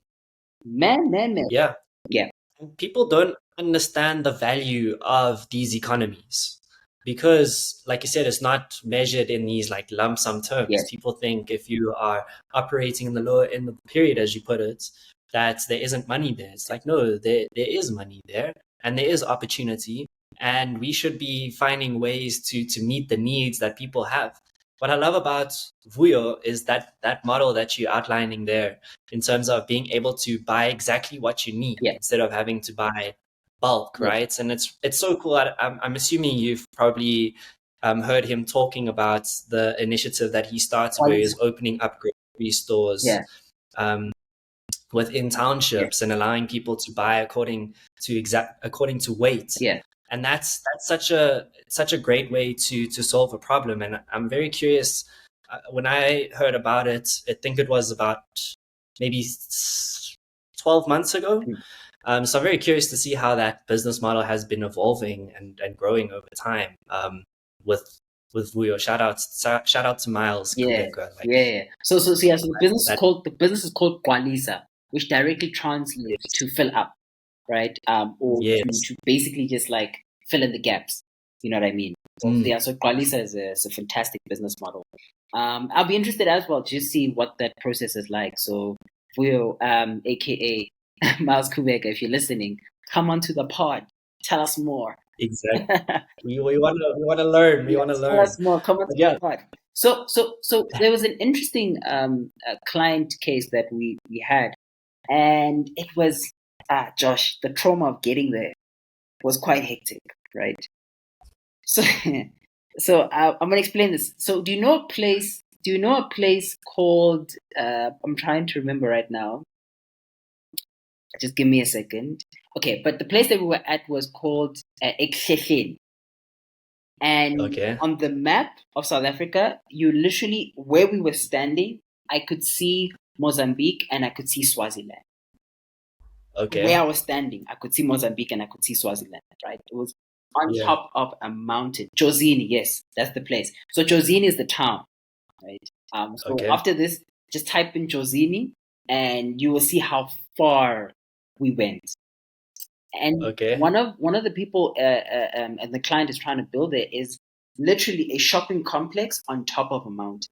S2: Yeah.
S1: Yeah.
S2: People don't understand the value of these economies because, like you said, it's not measured in these like lump sum terms.
S1: Yes.
S2: People think if you are operating in the lower end of the period, as you put it, that there isn't money there. It's like, no, there is money there and there is opportunity. And we should be finding ways to meet the needs that people have. What I love about Vuyo is that model that you're outlining there in terms of being able to buy exactly what you need instead of having to buy bulk, right? And it's so cool. I'm assuming you've probably heard him talking about the initiative that he started where he's opening up grocery stores within townships and allowing people to buy according to weight.
S1: Yeah.
S2: And that's such a great way to solve a problem. And I'm very curious. When I heard about it, I think it was about maybe 12 months ago. So I'm very curious to see how that business model has been evolving and growing over time. With Vuyo, shout out to Miles
S1: Yeah,
S2: Kubeka.
S1: yeah. So yeah. So
S2: That
S1: the business is called Kwalisa, which directly translates to fill up, right? Or
S2: yes.
S1: to basically just like fill in the gaps. You know what I mean? So yeah. So Kwalisa is a fantastic business model. I'll be interested as well to see what that process is like. So Vuyo, aka Miles Kubeka, if you're listening, come onto the pod. Tell us more.
S2: Exactly. We want to learn. We want to
S1: Tell
S2: learn.
S1: us more. Come on
S2: But
S1: to
S2: yeah.
S1: the pod. So there was an interesting client case that we had, and it was Josh. The trauma of getting there was quite hectic, right? So I'm gonna explain this. So do you know a place? Do you know a place called? I'm trying to remember right now. Just give me a second. Okay, but the place that we were at was called Ekhefeni. And
S2: Okay.
S1: on the map of South Africa, you literally, where we were standing, I could see Mozambique and I could see Swaziland.
S2: Okay.
S1: Where I was standing, I could see Mozambique and I could see Swaziland, right? It was on top of a mountain. Jozini, yes, that's the place. So Jozini is the town, right? So
S2: Okay.
S1: after this, just type in Jozini and you will see how far we went. And
S2: Okay.
S1: one of the people and the client is trying to build it is literally a shopping complex on top of a mountain.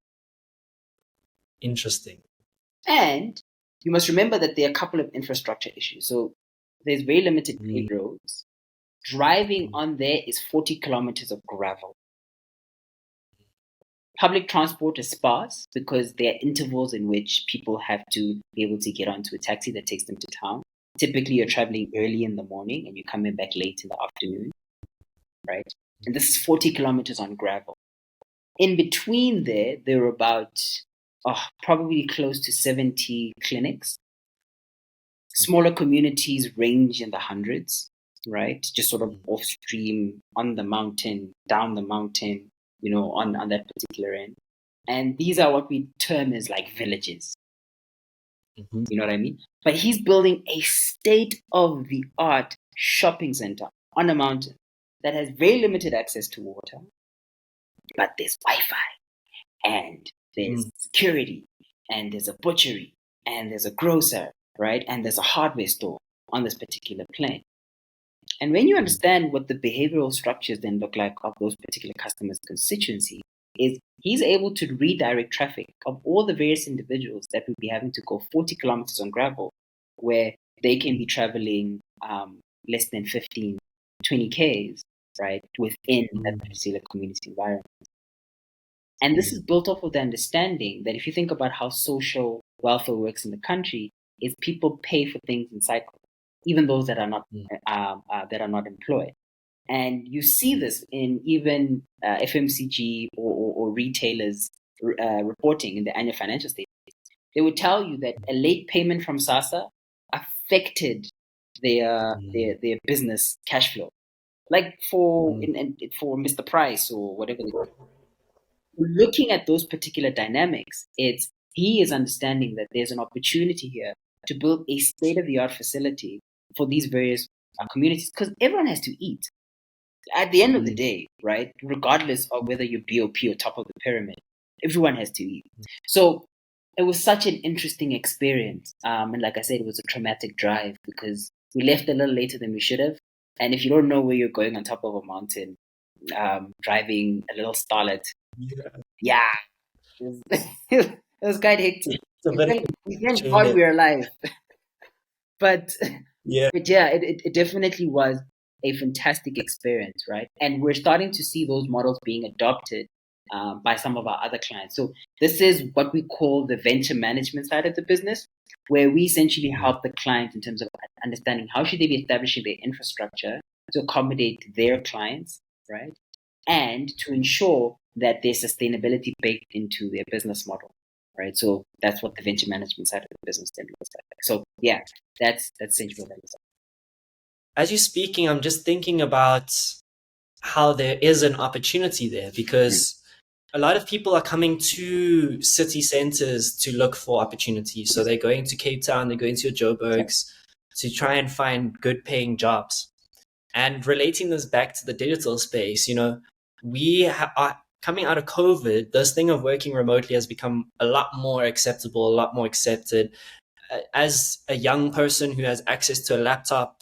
S2: Interesting.
S1: And you must remember that there are a couple of infrastructure issues. So there's very limited paved roads. Driving on there is 40 kilometers of gravel. Public transport is sparse because there are intervals in which people have to be able to get onto a taxi that takes them to town. Typically, you're traveling early in the morning and you're coming back late in the afternoon, right? And this is 40 kilometers on gravel. In between there are about probably close to 70 clinics. Smaller communities range in the hundreds, right? Just sort of off stream, on the mountain, down the mountain, on that particular end. And these are what we term as like villages.
S2: Mm-hmm.
S1: You know what I mean? But he's building a state-of-the-art shopping center on a mountain that has very limited access to water, but there's Wi-Fi, and there's security, and there's a butchery, and there's a grocer, right? And there's a hardware store on this particular plane. And when you understand what the behavioral structures then look like of those particular customers' constituency, is he's able to redirect traffic of all the various individuals that would be having to go 40 kilometers on gravel, where they can be traveling less than 15, 20 Ks, right, within that particular community environment. And this is built off of the understanding that if you think about how social welfare works in the country, is people pay for things in cycles, even those that are not employed. And you see this in even FMCG or retailers reporting in the annual financial statements. They would tell you that a late payment from SASSA affected their business cash flow. Like for Mr. Price or whatever they call it. Looking at those particular dynamics, he is understanding that there's an opportunity here to build a state-of-the-art facility for these various communities, because everyone has to eat. At the end of the day, right, regardless of whether you're BOP or top of the pyramid, everyone has to eat. So it was such an interesting experience. And like I said, it was a traumatic drive because we left a little later than we should have. And if you don't know where you're going on top of a mountain, driving a little starlet, it was quite hectic. We thank God we're alive. But yeah, it definitely was a fantastic experience, right? And we're starting to see those models being adopted by some of our other clients. So this is what we call the venture management side of the business, where we essentially help the client in terms of understanding how should they be establishing their infrastructure to accommodate their clients, right? And to ensure that there's sustainability baked into their business model, right? So that's what the venture management side of the business then looks like. So yeah, that's essentially what that looks like.
S2: As you're speaking, I'm just thinking about how there is an opportunity there, because a lot of people are coming to city centers to look for opportunities. So they're going to Cape Town, they're going to your Joburgs to try and find good paying jobs. And relating this back to the digital space, we are coming out of COVID. This thing of working remotely has become a lot more acceptable, a lot more accepted. As a young person who has access to a laptop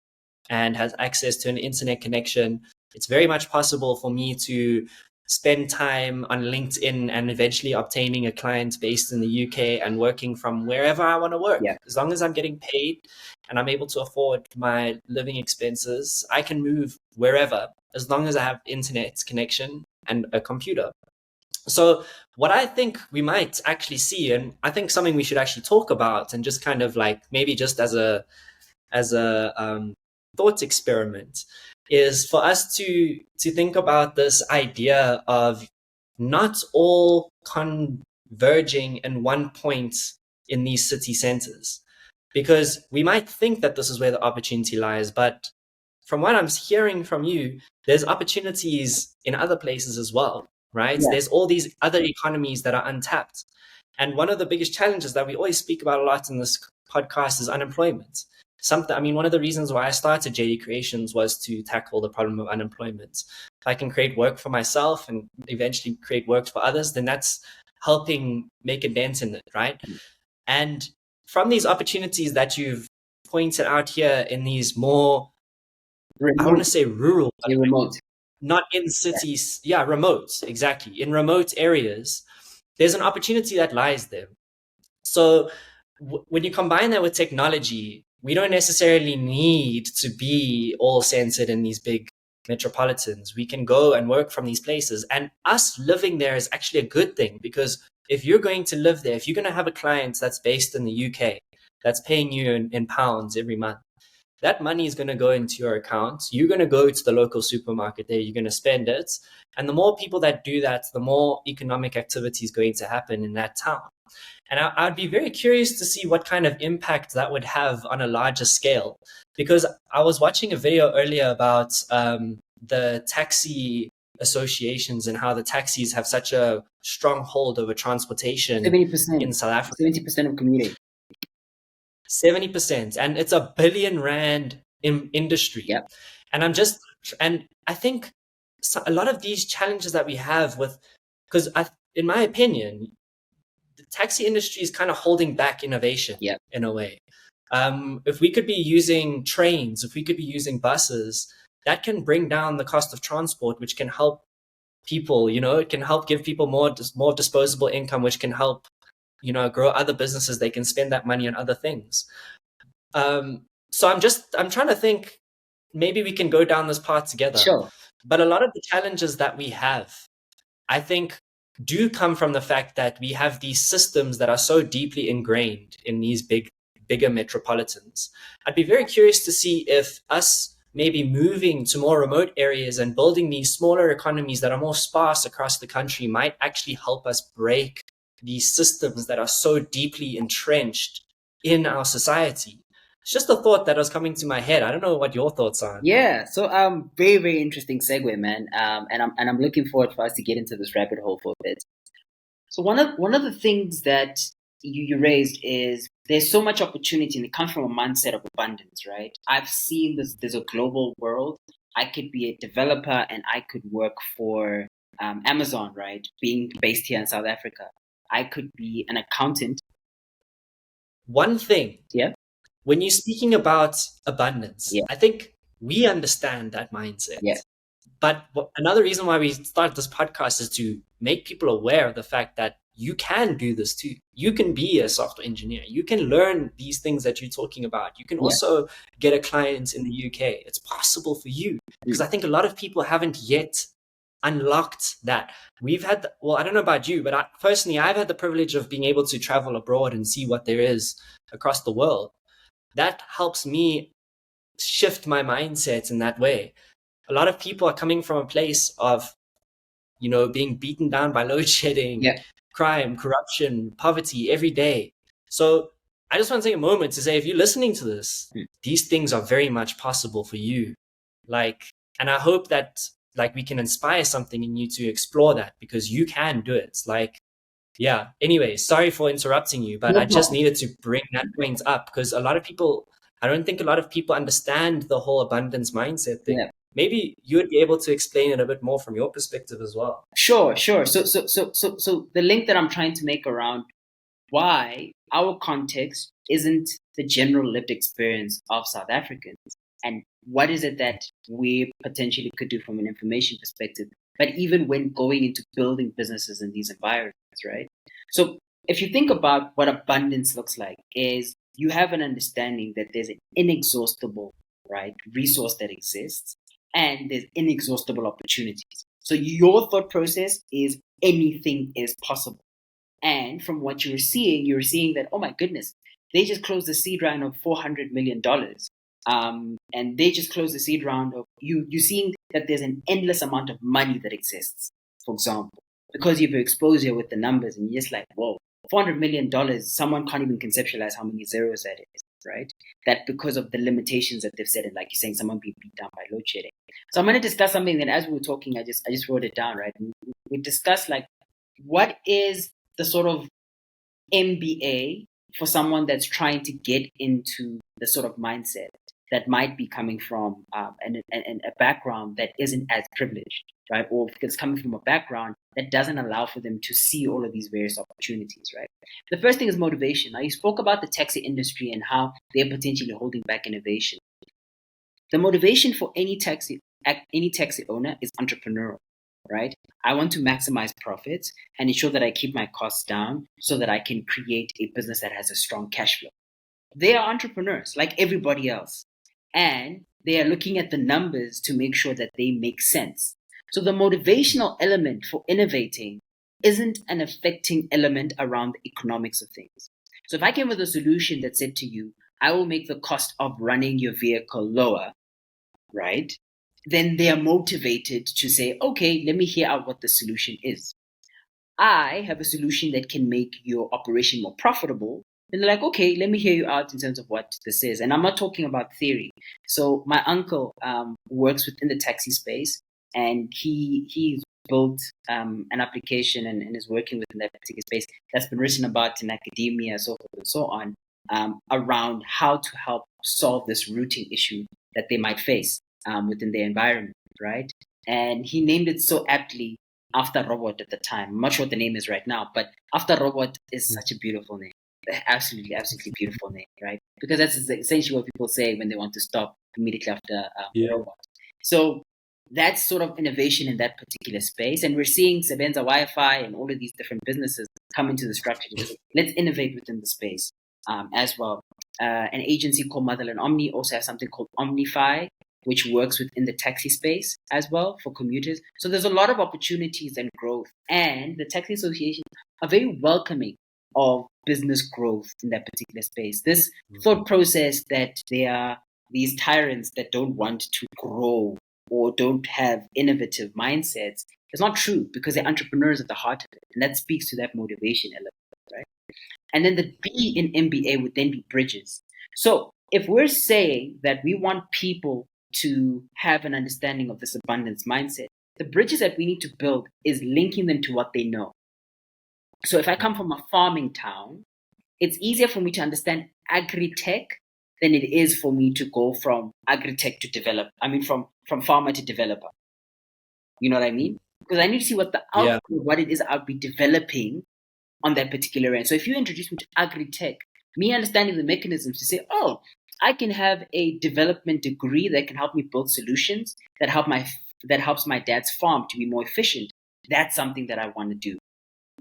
S2: and has access to an internet connection, it's very much possible for me to spend time on LinkedIn and eventually obtaining a client based in the UK and working from wherever I want to work.
S1: Yeah.
S2: As long as I'm getting paid and I'm able to afford my living expenses, I can move wherever as long as I have internet connection and a computer. So what I think we might actually see, and I think something we should actually talk about and just kind of like maybe just as a thought experiment, is for us to think about this idea of not all converging in one point in these city centers, because we might think that this is where the opportunity lies, but from what I'm hearing from you, there's opportunities in other places as well, right?
S1: Yeah.
S2: There's all these other economies that are untapped. And one of the biggest challenges that we always speak about a lot in this podcast is unemployment. One of the reasons why I started JD Creations was to tackle the problem of unemployment. If I can create work for myself and eventually create work for others, then that's helping make a dent in it, right? And from these opportunities that you've pointed out here in these more,
S1: Remote.
S2: I want to say rural, but
S1: remote.
S2: not in cities. Yeah, remote, exactly. In remote areas, there's an opportunity that lies there. So when you combine that with technology, we don't necessarily need to be all centered in these big metropolitans. We can go and work from these places. And us living there is actually a good thing, because if you're going to live there, if you're going to have a client that's based in the UK, that's paying you in pounds every month, that money is going to go into your account. You're going to go to the local supermarket there. You're going to spend it. And the more people that do that, the more economic activity is going to happen in that town. And I'd be very curious to see what kind of impact that would have on a larger scale, because I was watching a video earlier about the taxi associations and how the taxis have such a strong hold over transportation
S1: 70%
S2: in South Africa.
S1: 70% of commuting.
S2: 70%. And it's R1 billion in industry.
S1: Yep.
S2: And I think a lot of these challenges that we have because in my opinion, the taxi industry is kind of holding back innovation in a way. If we could be using trains, if we could be using buses, that can bring down the cost of transport, which can help people, it can help give people more disposable income, which can help, grow other businesses. They can spend that money on other things. So I'm trying to think, maybe we can go down this path together.
S1: Sure.
S2: But a lot of the challenges that we have, I think, do come from the fact that we have these systems that are so deeply ingrained in these bigger metropolitans. I'd be very curious to see if us maybe moving to more remote areas and building these smaller economies that are more sparse across the country might actually help us break these systems that are so deeply entrenched in our society. It's just a thought that was coming to my head. I don't know what your thoughts are.
S1: Yeah, so very, very interesting segue, man. And I'm looking forward for us to get into this rabbit hole for a bit. So one of the things that you raised is there's so much opportunity, and it comes from a mindset of abundance, right? I've seen this. There's a global world. I could be a developer and I could work for Amazon, right? Being based here in South Africa. I could be an accountant.
S2: One thing.
S1: Yeah.
S2: When you're speaking about abundance, I think we understand that mindset.
S1: Yeah.
S2: But another reason why we started this podcast is to make people aware of the fact that you can do this too. You can be a software engineer. You can learn these things that you're talking about. You can also get a client in the UK. It's possible for you, because I think a lot of people haven't yet unlocked that. We've had, I don't know about you, but I've had the privilege of being able to travel abroad and see what there is across the world. That helps me shift my mindset in that way. A lot of people are coming from a place of, being beaten down by load shedding, crime, corruption, poverty every day. So I just want to take a moment to say, if you're listening to this, these things are very much possible for you. And I hope that we can inspire something in you to explore that, because you can do it. Anyway, sorry for interrupting you, but I just needed to bring that point up, because a lot of people I don't think a lot of people understand the whole abundance mindset thing.
S1: Yeah.
S2: Maybe you would be able to explain it a bit more from your perspective as well.
S1: Sure. So the link that I'm trying to make around why our context isn't the general lived experience of South Africans, and what is it that we potentially could do from an information perspective, but even when going into building businesses in these environments, right? So if you think about what abundance looks like, is you have an understanding that there's an inexhaustible, right, resource that exists, and there's inexhaustible opportunities. So your thought process is anything is possible. And from what you're seeing that, oh my goodness, they just closed the seed round of $400 million. And they just closed the seed round of you're seeing that there's an endless amount of money that exists, for example, because you've exposure with the numbers and you're just like, whoa, $400 million, someone can't even conceptualize how many zeros that is, right? That because of the limitations that they've set, and like you're saying, someone being beat down by load shedding. So I'm going to discuss something that as we were talking, I just wrote it down, right? We discussed like, what is the sort of MBA for someone that's trying to get into the sort of mindset that might be coming from a background that isn't as privileged, right? Or it's coming from a background that doesn't allow for them to see all of these various opportunities, right? The first thing is motivation. Now, you spoke about the taxi industry and how they're potentially holding back innovation. The motivation for any taxi owner is entrepreneurial, right? I want to maximize profits and ensure that I keep my costs down so that I can create a business that has a strong cash flow. They are entrepreneurs like everybody else, and they are looking at the numbers to make sure that they make sense. So the motivational element for innovating isn't an affecting element around the economics of things. So if I came with a solution that said to you, I will make the cost of running your vehicle lower, right? Then they are motivated to say, okay, let me hear out what the solution is. I have a solution that can make your operation more profitable. And they're like, okay, let me hear you out in terms of what this is. And I'm not talking about theory. So my uncle works within the taxi space, and he's built an application and is working within that particular space that's been written about in academia, so forth and so on, around how to help solve this routing issue that they might face within their environment, right? And he named it so aptly After Robot at the time. I'm not sure what the name is right now, but After Robot is such a beautiful name. Absolutely beautiful name, right? Because that's essentially what people say when they want to stop immediately after robot. So that's sort of innovation in that particular space. And we're seeing Sebenza Wi-Fi and all of these different businesses come into the structure. Let's innovate within the space as well. An agency called Motherland Omni also has something called Omnify, which works within the taxi space as well for commuters. So there's a lot of opportunities and growth. And the taxi associations are very welcoming of business growth in that particular space. This thought process that they are these tyrants that don't want to grow or don't have innovative mindsets is not true, because they're entrepreneurs at the heart of it. And that speaks to that motivation element, right? And then the B in MBA would then be bridges. So if we're saying that we want people to have an understanding of this abundance mindset, the bridges that we need to build is linking them to what they know. So if I come from a farming town, it's easier for me to understand agri-tech than it is for me to go from agri-tech to develop. I mean, from farmer to developer. You know what I mean? Because I need to see what the output, what it is I'll be developing on that particular end. So if you introduce me to agri-tech, me understanding the mechanisms to say, oh, I can have a development degree that can help me build solutions that helps my dad's farm to be more efficient. That's something that I want to do.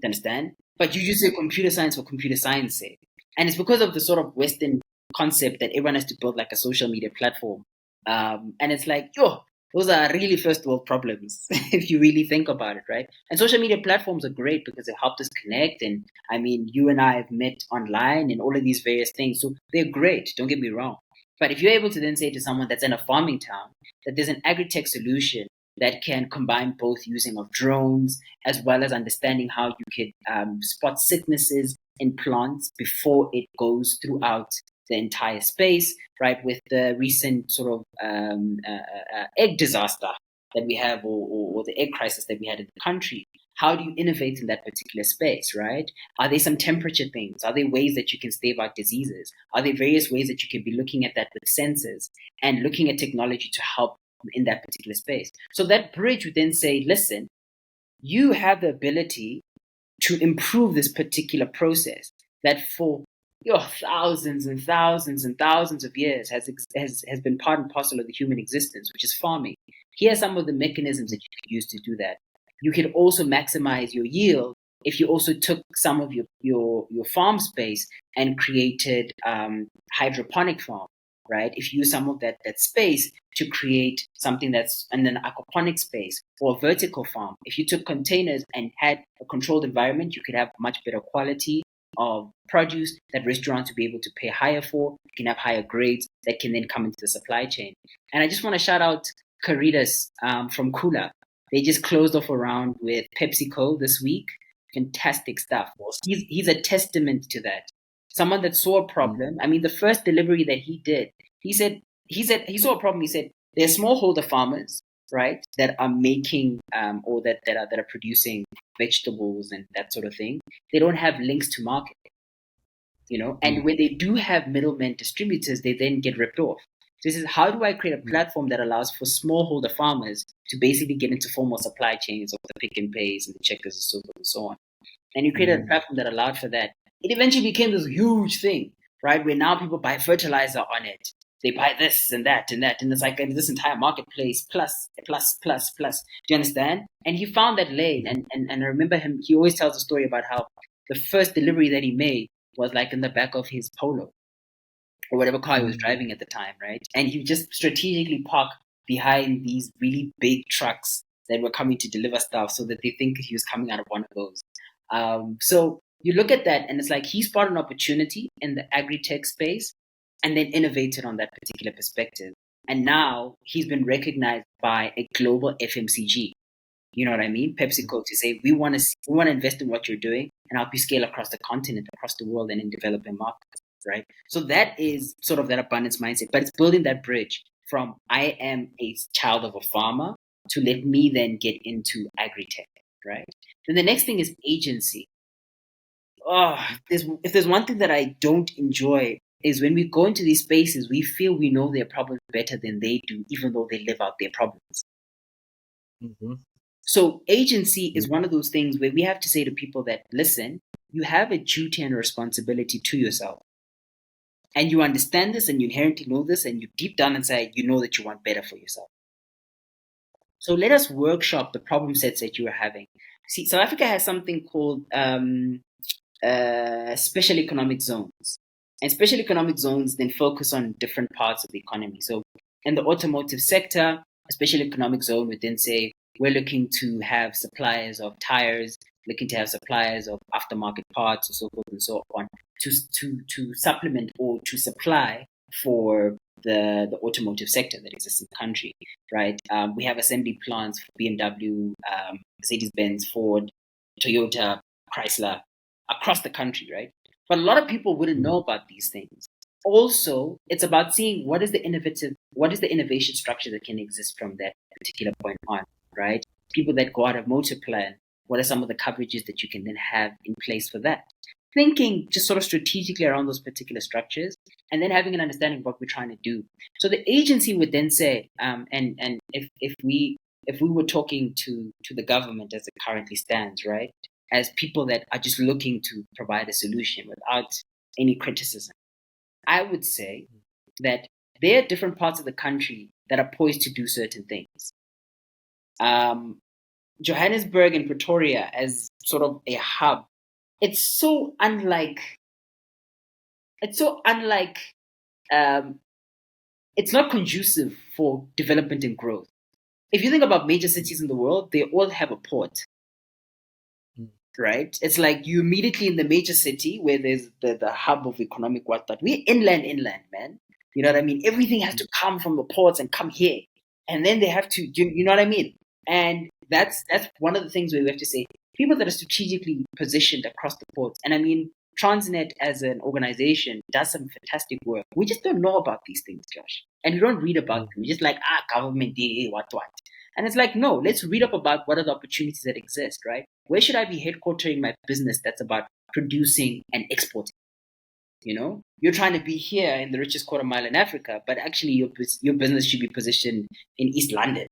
S1: Understand? But you just say computer science for computer science sake. And it's because of the sort of Western concept that everyone has to build like a social media platform. And it's like, those are really first world problems if you really think about it, right? And social media platforms are great because they helped us connect. And I mean, you and I have met online and all of these various things. So they're great. Don't get me wrong. But if you're able to then say to someone that's in a farming town that there's an agri-tech solution that can combine both using of drones as well as understanding how you could spot sicknesses in plants before it goes throughout the entire space, right? With the recent sort of egg disaster that we have, or the egg crisis that we had in the country, how do you innovate in that particular space, right? Are there some temperature things? Are there ways that you can stave out diseases? Are there various ways that you can be looking at that with sensors and looking at technology to help in that particular space? So that bridge would then say, listen, you have the ability to improve this particular process that for thousands and thousands and thousands of years has been part and parcel of the human existence, which is farming. Here are some of the mechanisms that you could use to do that. You can also maximize your yield if you also took some of your farm space and created hydroponic farm, right? If you use some of that space to create something that's in an aquaponic space or a vertical farm, if you took containers and had a controlled environment, you could have much better quality of produce that restaurants will be able to pay higher for. You can have higher grades that can then come into the supply chain. And I just want to shout out Caritas from Kula. They just closed off a round with PepsiCo this week. Fantastic stuff. He's a testament to that. Someone that saw a problem. I mean, the first delivery that he did, he said he saw a problem. He said there are smallholder farmers, right, that are making or that are producing vegetables and that sort of thing. They don't have links to market, and when they do have middlemen distributors, they then get ripped off. This is how do I create a platform that allows for smallholder farmers to basically get into formal supply chains of the Pick and Pays and the Checkers and so forth and so on. And you created a platform that allowed for that. It eventually became this huge thing, right? Where now people buy fertilizer on it. They buy this and that and that. And it's like this entire marketplace plus. Do you understand? And he found that lane. And I remember him, he always tells a story about how the first delivery that he made was like in the back of his Polo or whatever car he was driving at the time, right? And he just strategically parked behind these really big trucks that were coming to deliver stuff so that they think he was coming out of one of those. So you look at that and it's like he spotted an opportunity in the agri-tech space and then innovated on that particular perspective. And now he's been recognized by a global FMCG. You know what I mean? PepsiCo to say, we want to invest in what you're doing and help you scale across the continent, across the world and in developing markets, right? So that is sort of that abundance mindset, but it's building that bridge from I am a child of a farmer to let me then get into agri-tech, right? Then the next thing is agency. If there's one thing that I don't enjoy is when we go into these spaces, we feel we know their problems better than they do, even though they live out their problems.
S2: Mm-hmm.
S1: So agency is one of those things where we have to say to people that, listen, you have a duty and a responsibility to yourself. And you understand this and you inherently know this and you deep down inside, you know that you want better for yourself. So let us workshop the problem sets that you are having. See, South Africa has something called special economic zones. And special economic zones then focus on different parts of the economy. So in the automotive sector, a special economic zone would then say, we're looking to have suppliers of tires, looking to have suppliers of aftermarket parts and so forth and so on to supplement or to supply for the automotive sector that exists in the country, right? We have assembly plants for BMW, Mercedes-Benz, Ford, Toyota, Chrysler, across the country, right? But a lot of people wouldn't know about these things. Also, it's about seeing what is the innovation structure that can exist from that particular point on, right? People that go out of motor plan, what are some of the coverages that you can then have in place for that? Thinking just sort of strategically around those particular structures and then having an understanding of what we're trying to do. So the agency would then say, and if we were talking to the government as it currently stands, right? As people that are just looking to provide a solution without any criticism, I would say that there are different parts of the country that are poised to do certain things. Johannesburg and Pretoria as sort of a hub, it's so unlike, it's not conducive for development and growth. If you think about major cities in the world, they all have a port. Right? It's like you immediately in the major city where there's the hub of economic whatnot. We're inland, man. You know what I mean? Everything has to come from the ports and come here. And then they have to, you know what I mean? And that's one of the things where we have to say, people that are strategically positioned across the ports. And I mean, Transnet as an organization does some fantastic work. We just don't know about these things, Josh. And we don't read about them. We're just like, government, what. And it's like, no, let's read up about what are the opportunities that exist, right? Where should I be headquartering my business that's about producing and exporting? You're trying to be here in the richest quarter mile in Africa, but actually your business should be positioned in East London.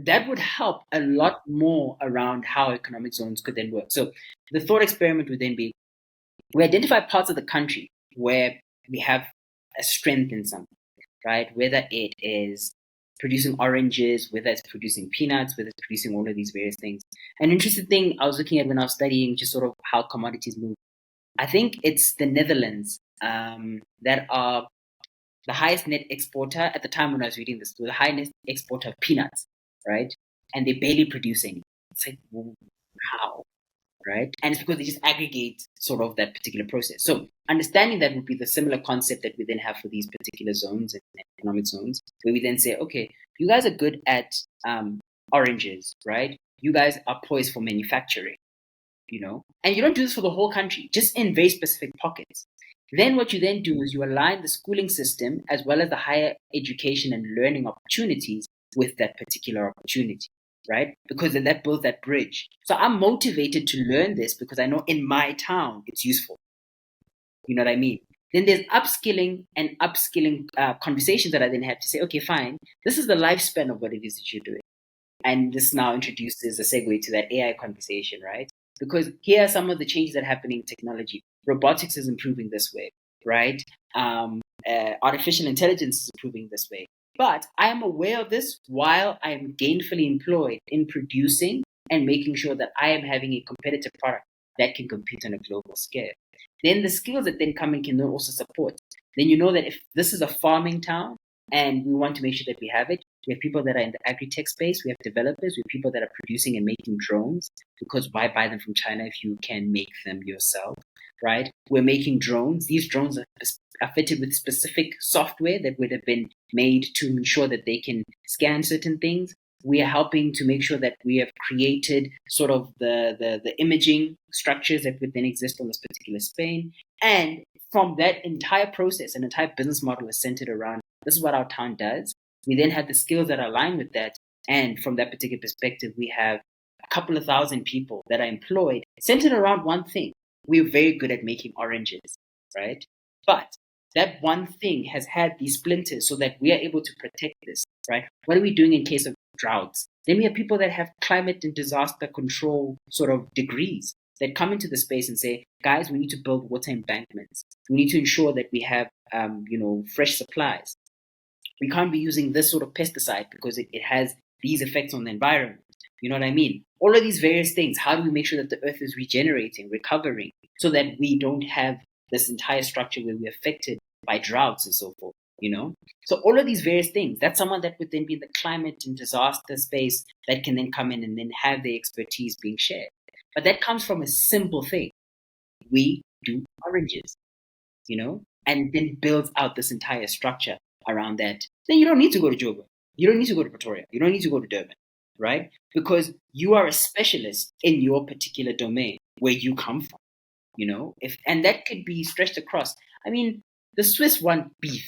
S1: That would help a lot more around how economic zones could then work. So the thought experiment would then be, we identify parts of the country where we have a strength in something, right? Whether it is producing oranges, whether it's producing peanuts, whether it's producing all of these various things. An interesting thing I was looking at when I was studying just sort of how commodities move. I think it's the Netherlands that are the highest net exporter at the time when I was reading this, the highest exporter of peanuts, right? And they're barely producing. It's like, how? Right? And it's because they just aggregate sort of that particular process. So understanding that would be the similar concept that we then have for these particular zones and economic zones, where we then say, okay, you guys are good at oranges, right? You guys are poised for manufacturing, and you don't do this for the whole country, just in very specific pockets. Then what you then do is you align the schooling system as well as the higher education and learning opportunities with that particular opportunity, right? Because then that builds that bridge. So I'm motivated to learn this because I know in my town it's useful. You know what I mean? Then there's upskilling and upskilling conversations that I then have to say, okay, fine, this is the lifespan of what it is that you're doing. And this now introduces a segue to that AI conversation, right? Because here are some of the changes that are happening in technology. Robotics is improving this way, right? Artificial intelligence is improving this way. But I am aware of this while I am gainfully employed in producing and making sure that I am having a competitive product that can compete on a global scale. Then the skills that then come in can also support. Then you know that if this is a farming town and we want to make sure that we have it, we have people that are in the agri-tech space, we have developers, we have people that are producing and making drones, because why buy them from China if you can make them yourself, right? We're making drones. These drones are fitted with specific software that would have been made to ensure that they can scan certain things. We are helping to make sure that we have created sort of the imaging structures that would then exist on this particular span. And from that entire process, an entire business model is centered around, this is what our town does. We then have the skills that align with that. And from that particular perspective, we have a couple of thousand people that are employed centered around one thing. We're very good at making oranges, right? But that one thing has had these splinters so that we are able to protect this, right? What are we doing in case of droughts? Then we have people that have climate and disaster control sort of degrees that come into the space and say, guys, we need to build water embankments. We need to ensure that we have, fresh supplies. We can't be using this sort of pesticide because it has these effects on the environment. You know what I mean? All of these various things. How do we make sure that the earth is regenerating, recovering, so that we don't have this entire structure where we're affected by droughts and so forth, So all of these various things, that's someone that would then be in the climate and disaster space that can then come in and then have their expertise being shared. But that comes from a simple thing. We do oranges, and then builds out this entire structure around that. Then you don't need to go to Joburg. You don't need to go to Pretoria. You don't need to go to Durban, right? Because you are a specialist in your particular domain where you come from, and that could be stretched across. I mean, the Swiss want beef.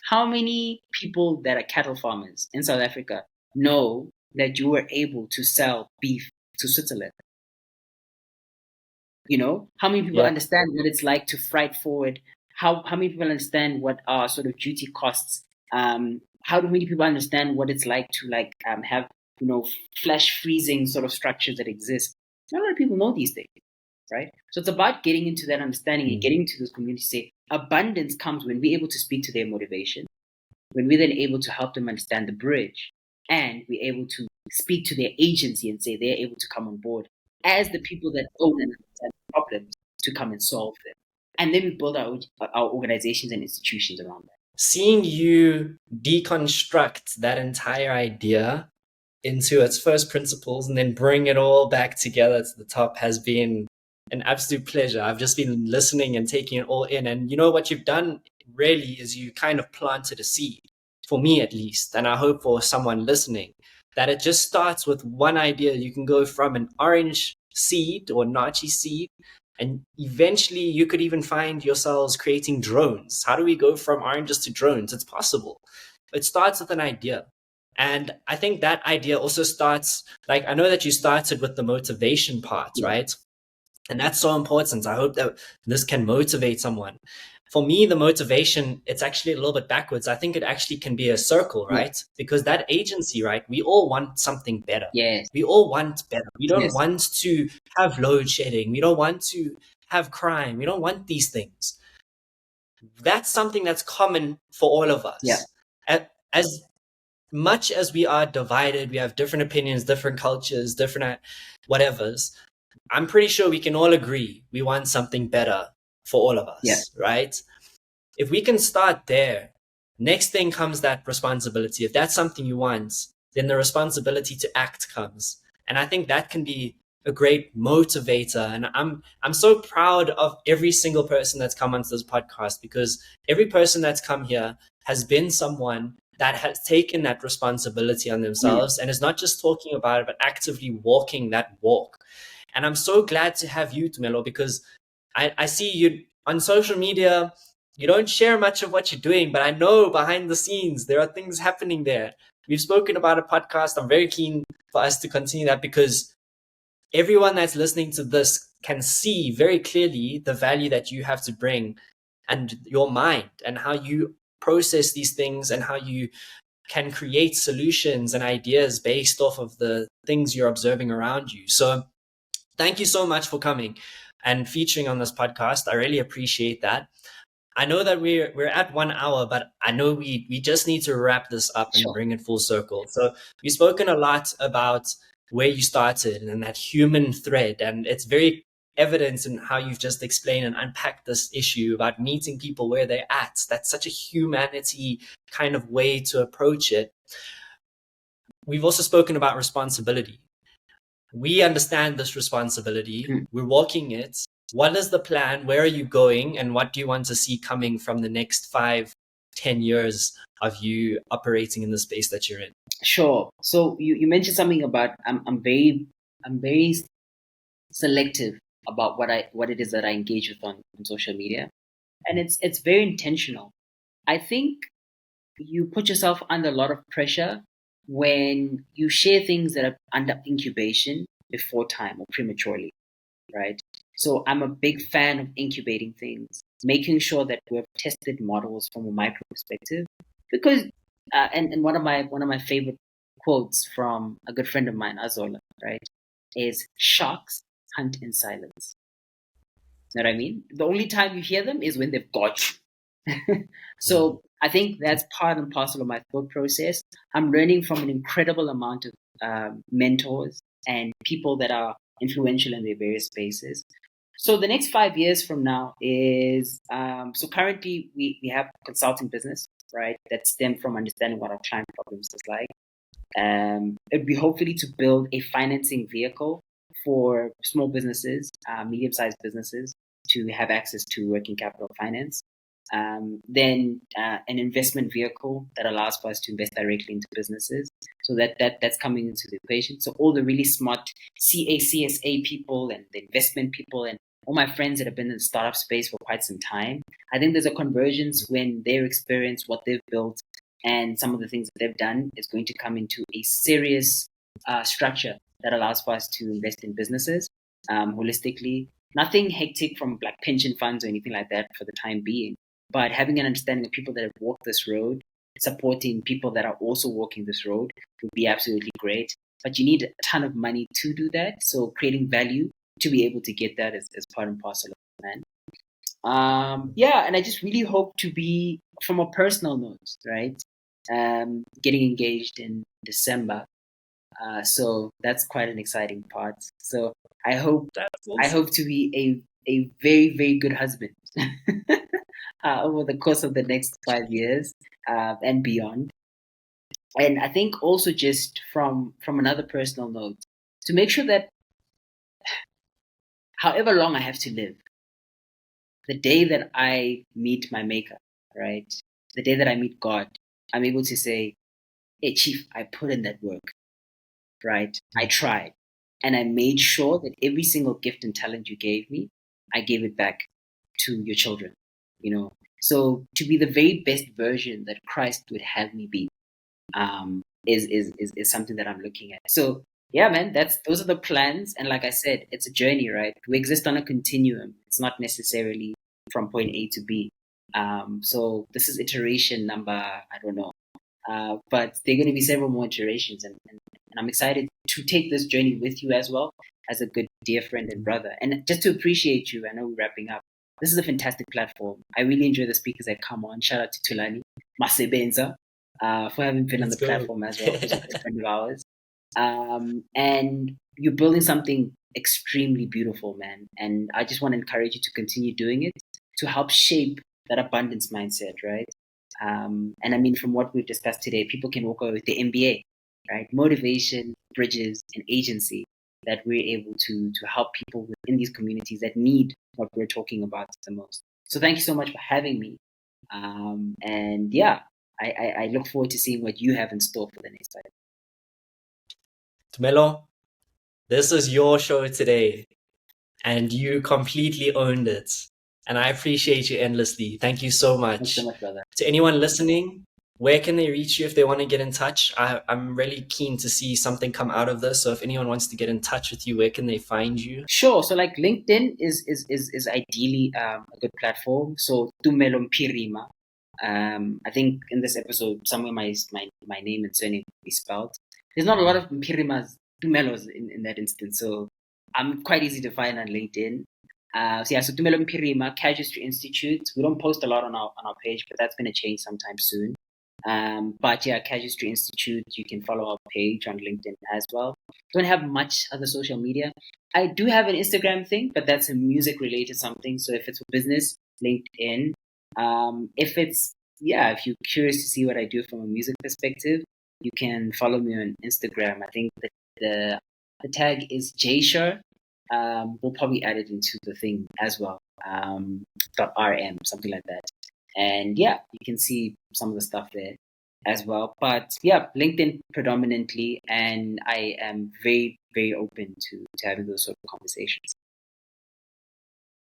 S1: How many people that are cattle farmers in South Africa know that you were able to sell beef to Switzerland? How many people understand what it's like to freight forward? How many people understand what are sort of duty costs? How do many people understand what it's like to have flash freezing sort of structures that exist? Not a lot of people know these things, right? So it's about getting into that understanding and getting into those communities. Say abundance comes when we're able to speak to their motivation, when we're then able to help them understand the bridge, and we're able to speak to their agency and say they're able to come on board as the people that own and understand problems to come and solve them. And then we build our organizations and institutions around that.
S2: Seeing you deconstruct that entire idea into its first principles and then bring it all back together to the top has been an absolute pleasure. I've just been listening and taking it all in. And what you've done really is you kind of planted a seed, for me at least, and I hope for someone listening, that it just starts with one idea. You can go from an orange seed or nachi seed, and eventually you could even find yourselves creating drones. How do we go from oranges to drones? It's possible. It starts with an idea. And I think that idea also starts, like, I know that you started with the motivation part, right? And that's so important. I hope that this can motivate someone. For me, the motivation, it's actually a little bit backwards. I think it actually can be a circle, right? Because that agency, right? We all want something better.
S1: Yes.
S2: We all want better. We don't
S1: Yes.
S2: want to have load shedding. We don't want to have crime. We don't want these things. That's something that's common for all of us.
S1: Yeah.
S2: As much as we are divided, we have different opinions, different cultures, different whatevers, I'm pretty sure we can all agree we want something better for all of us, right? If we can start there, next thing comes that responsibility. If that's something you want, then the responsibility to act comes. And I think that can be a great motivator. And I'm so proud of every single person that's come onto this podcast, because every person that's come here has been someone that has taken that responsibility on themselves and is not just talking about it, but actively walking that walk. And I'm so glad to have you, Tumelo, because I see you on social media. You don't share much of what you're doing, but I know behind the scenes, there are things happening there. We've spoken about a podcast. I'm very keen for us to continue that, because everyone that's listening to this can see very clearly the value that you have to bring, and your mind, and how you process these things, and how you can create solutions and ideas based off of the things you're observing around you. So thank you so much for coming and featuring on this podcast. I really appreciate that. I know that we're at 1 hour, but I know we just need to wrap this up and bring it full circle. So we've spoken a lot about where you started and that human thread, and it's very evident in how you've just explained and unpacked this issue about meeting people where they're at. That's such a humanity kind of way to approach it. We've also spoken about responsibility. We understand this responsibility. We're walking it. What is the plan? Where are you going? And what do you want to see coming from the next 5, 10 years of you operating in the space that you're in?
S1: Sure. So you mentioned something about I'm very selective about what it is that I engage with on social media. And it's very intentional. I think you put yourself under a lot of pressure when you share things that are under incubation before time or prematurely, right? So I'm a big fan of incubating things, making sure that we have tested models from a micro perspective, because and one of my favorite quotes from a good friend of mine, Azola, right, is sharks hunt in silence. You know what I mean? The only time you hear them is when they've got you. So I think that's part and parcel of my thought process. I'm learning from an incredible amount of mentors and people that are influential in their various spaces. So the next 5 years from now is so currently we have a consulting business, right, that stem from understanding what our client problems is like. It'd be hopefully to build a financing vehicle for small businesses, medium-sized businesses, to have access to working capital finance. Then an investment vehicle that allows for us to invest directly into businesses. So that's coming into the equation. So all the really smart CSA people and the investment people and all my friends that have been in the startup space for quite some time, I think there's a convergence when their experience, what they've built, and some of the things that they've done is going to come into a serious structure that allows for us to invest in businesses holistically. Nothing hectic from like pension funds or anything like that for the time being, but having an understanding of people that have walked this road, supporting people that are also walking this road would be absolutely great. But you need a ton of money to do that. So creating value to be able to get that is part and parcel of the plan. And I just really hope to be, from a personal note, right, getting engaged in December. So that's quite an exciting part. So I hope to be a very, very good husband over the course of the next 5 years and beyond. And I think also just from another personal note, to make sure that however long I have to live, the day that I meet my maker, right, the day that I meet God, I'm able to say, hey, Chief, I put in that work, right? I tried. And I made sure that every single gift and talent you gave me, I gave it back to your children, you know. So to be the very best version that Christ would have me be, is something that I'm looking at. So yeah, man, those are the plans. And like I said, it's a journey, right? We exist on a continuum. It's not necessarily from point A to B. So this is iteration number, I don't know. But there are going to be several more iterations, and I'm excited to take this journey with you as well, as a good dear friend and brother. And just to appreciate you, I know we're wrapping up. This is a fantastic platform. I really enjoy the speakers that come on. Shout out to Tulani Masebenza for having been on the platform as well, who's a good friend of ours. And you're building something extremely beautiful, man. And I just want to encourage you to continue doing it to help shape that abundance mindset, right? And I mean, from what we've discussed today, people can walk away with the MBA, right? Motivation, bridges, and agency, that we're able to help people within these communities that need what we're talking about the most. So thank you so much for having me. And yeah, I look forward to seeing what you have in store for the next time.
S2: Tumelo, this is your show today, and you completely owned it. And I appreciate you endlessly. Thank you so much.
S1: Thanks so much, brother.
S2: To anyone listening, where can they reach you if they want to get in touch? I'm really keen to see something come out of this. So if anyone wants to get in touch with you, where can they find you?
S1: Sure. So like LinkedIn is ideally a good platform. So Tumelo Mphirima. I think in this episode, somewhere my name and surname will be spelled. There's not a lot of Mphirimas, Tumelos in that instance. So I'm quite easy to find on LinkedIn. So Tumelo Mphirima, Casuistry Institute. We don't post a lot on our page, but that's going to change sometime soon. But yeah, Casuistry Institute, you can follow our page on LinkedIn as well. Don't have much other social media. I do have an Instagram thing, but that's a music related something. So if it's for business, LinkedIn. If you're curious to see what I do from a music perspective, you can follow me on Instagram. I think the tag is JShur. We'll probably add it into the thing as well. .rm, something like that. And yeah, you can see some of the stuff there as well. But yeah, LinkedIn predominantly, and I am very, very open to having those sort of conversations.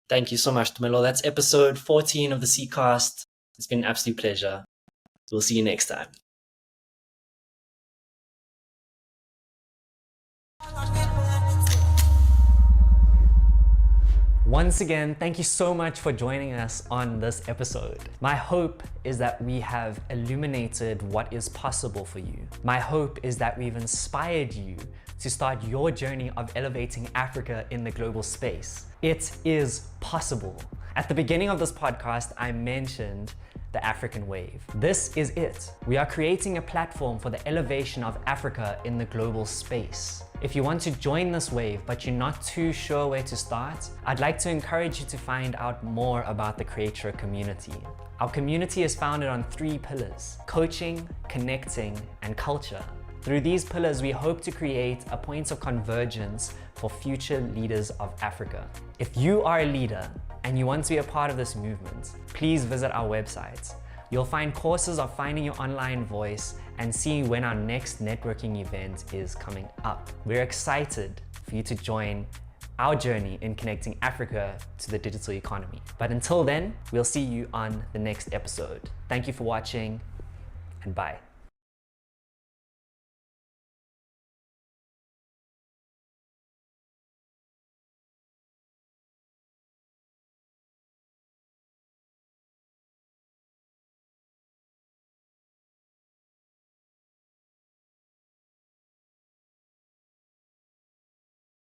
S2: Thank you so much, Tumelo. That's episode 14 of the C.Cast. It's been an absolute pleasure. We'll see you next time.
S3: Once again, thank you so much for joining us on this episode. My hope is that we have illuminated what is possible for you. My hope is that we've inspired you to start your journey of elevating Africa in the global space. It is possible. At the beginning of this podcast, I mentioned the African wave. This is it. We are creating a platform for the elevation of Africa in the global space. If you want to join this wave, but you're not too sure where to start, I'd like to encourage you to find out more about the Creator community. Our community is founded on 3 pillars: coaching, connecting, and culture. Through these pillars, we hope to create a point of convergence for future leaders of Africa. If you are a leader and you want to be a part of this movement, please visit our website. You'll find courses of finding your online voice and seeing when our next networking event is coming up. We're excited for you to join our journey in connecting Africa to the digital economy. But until then, we'll see you on the next episode. Thank you for watching, and bye.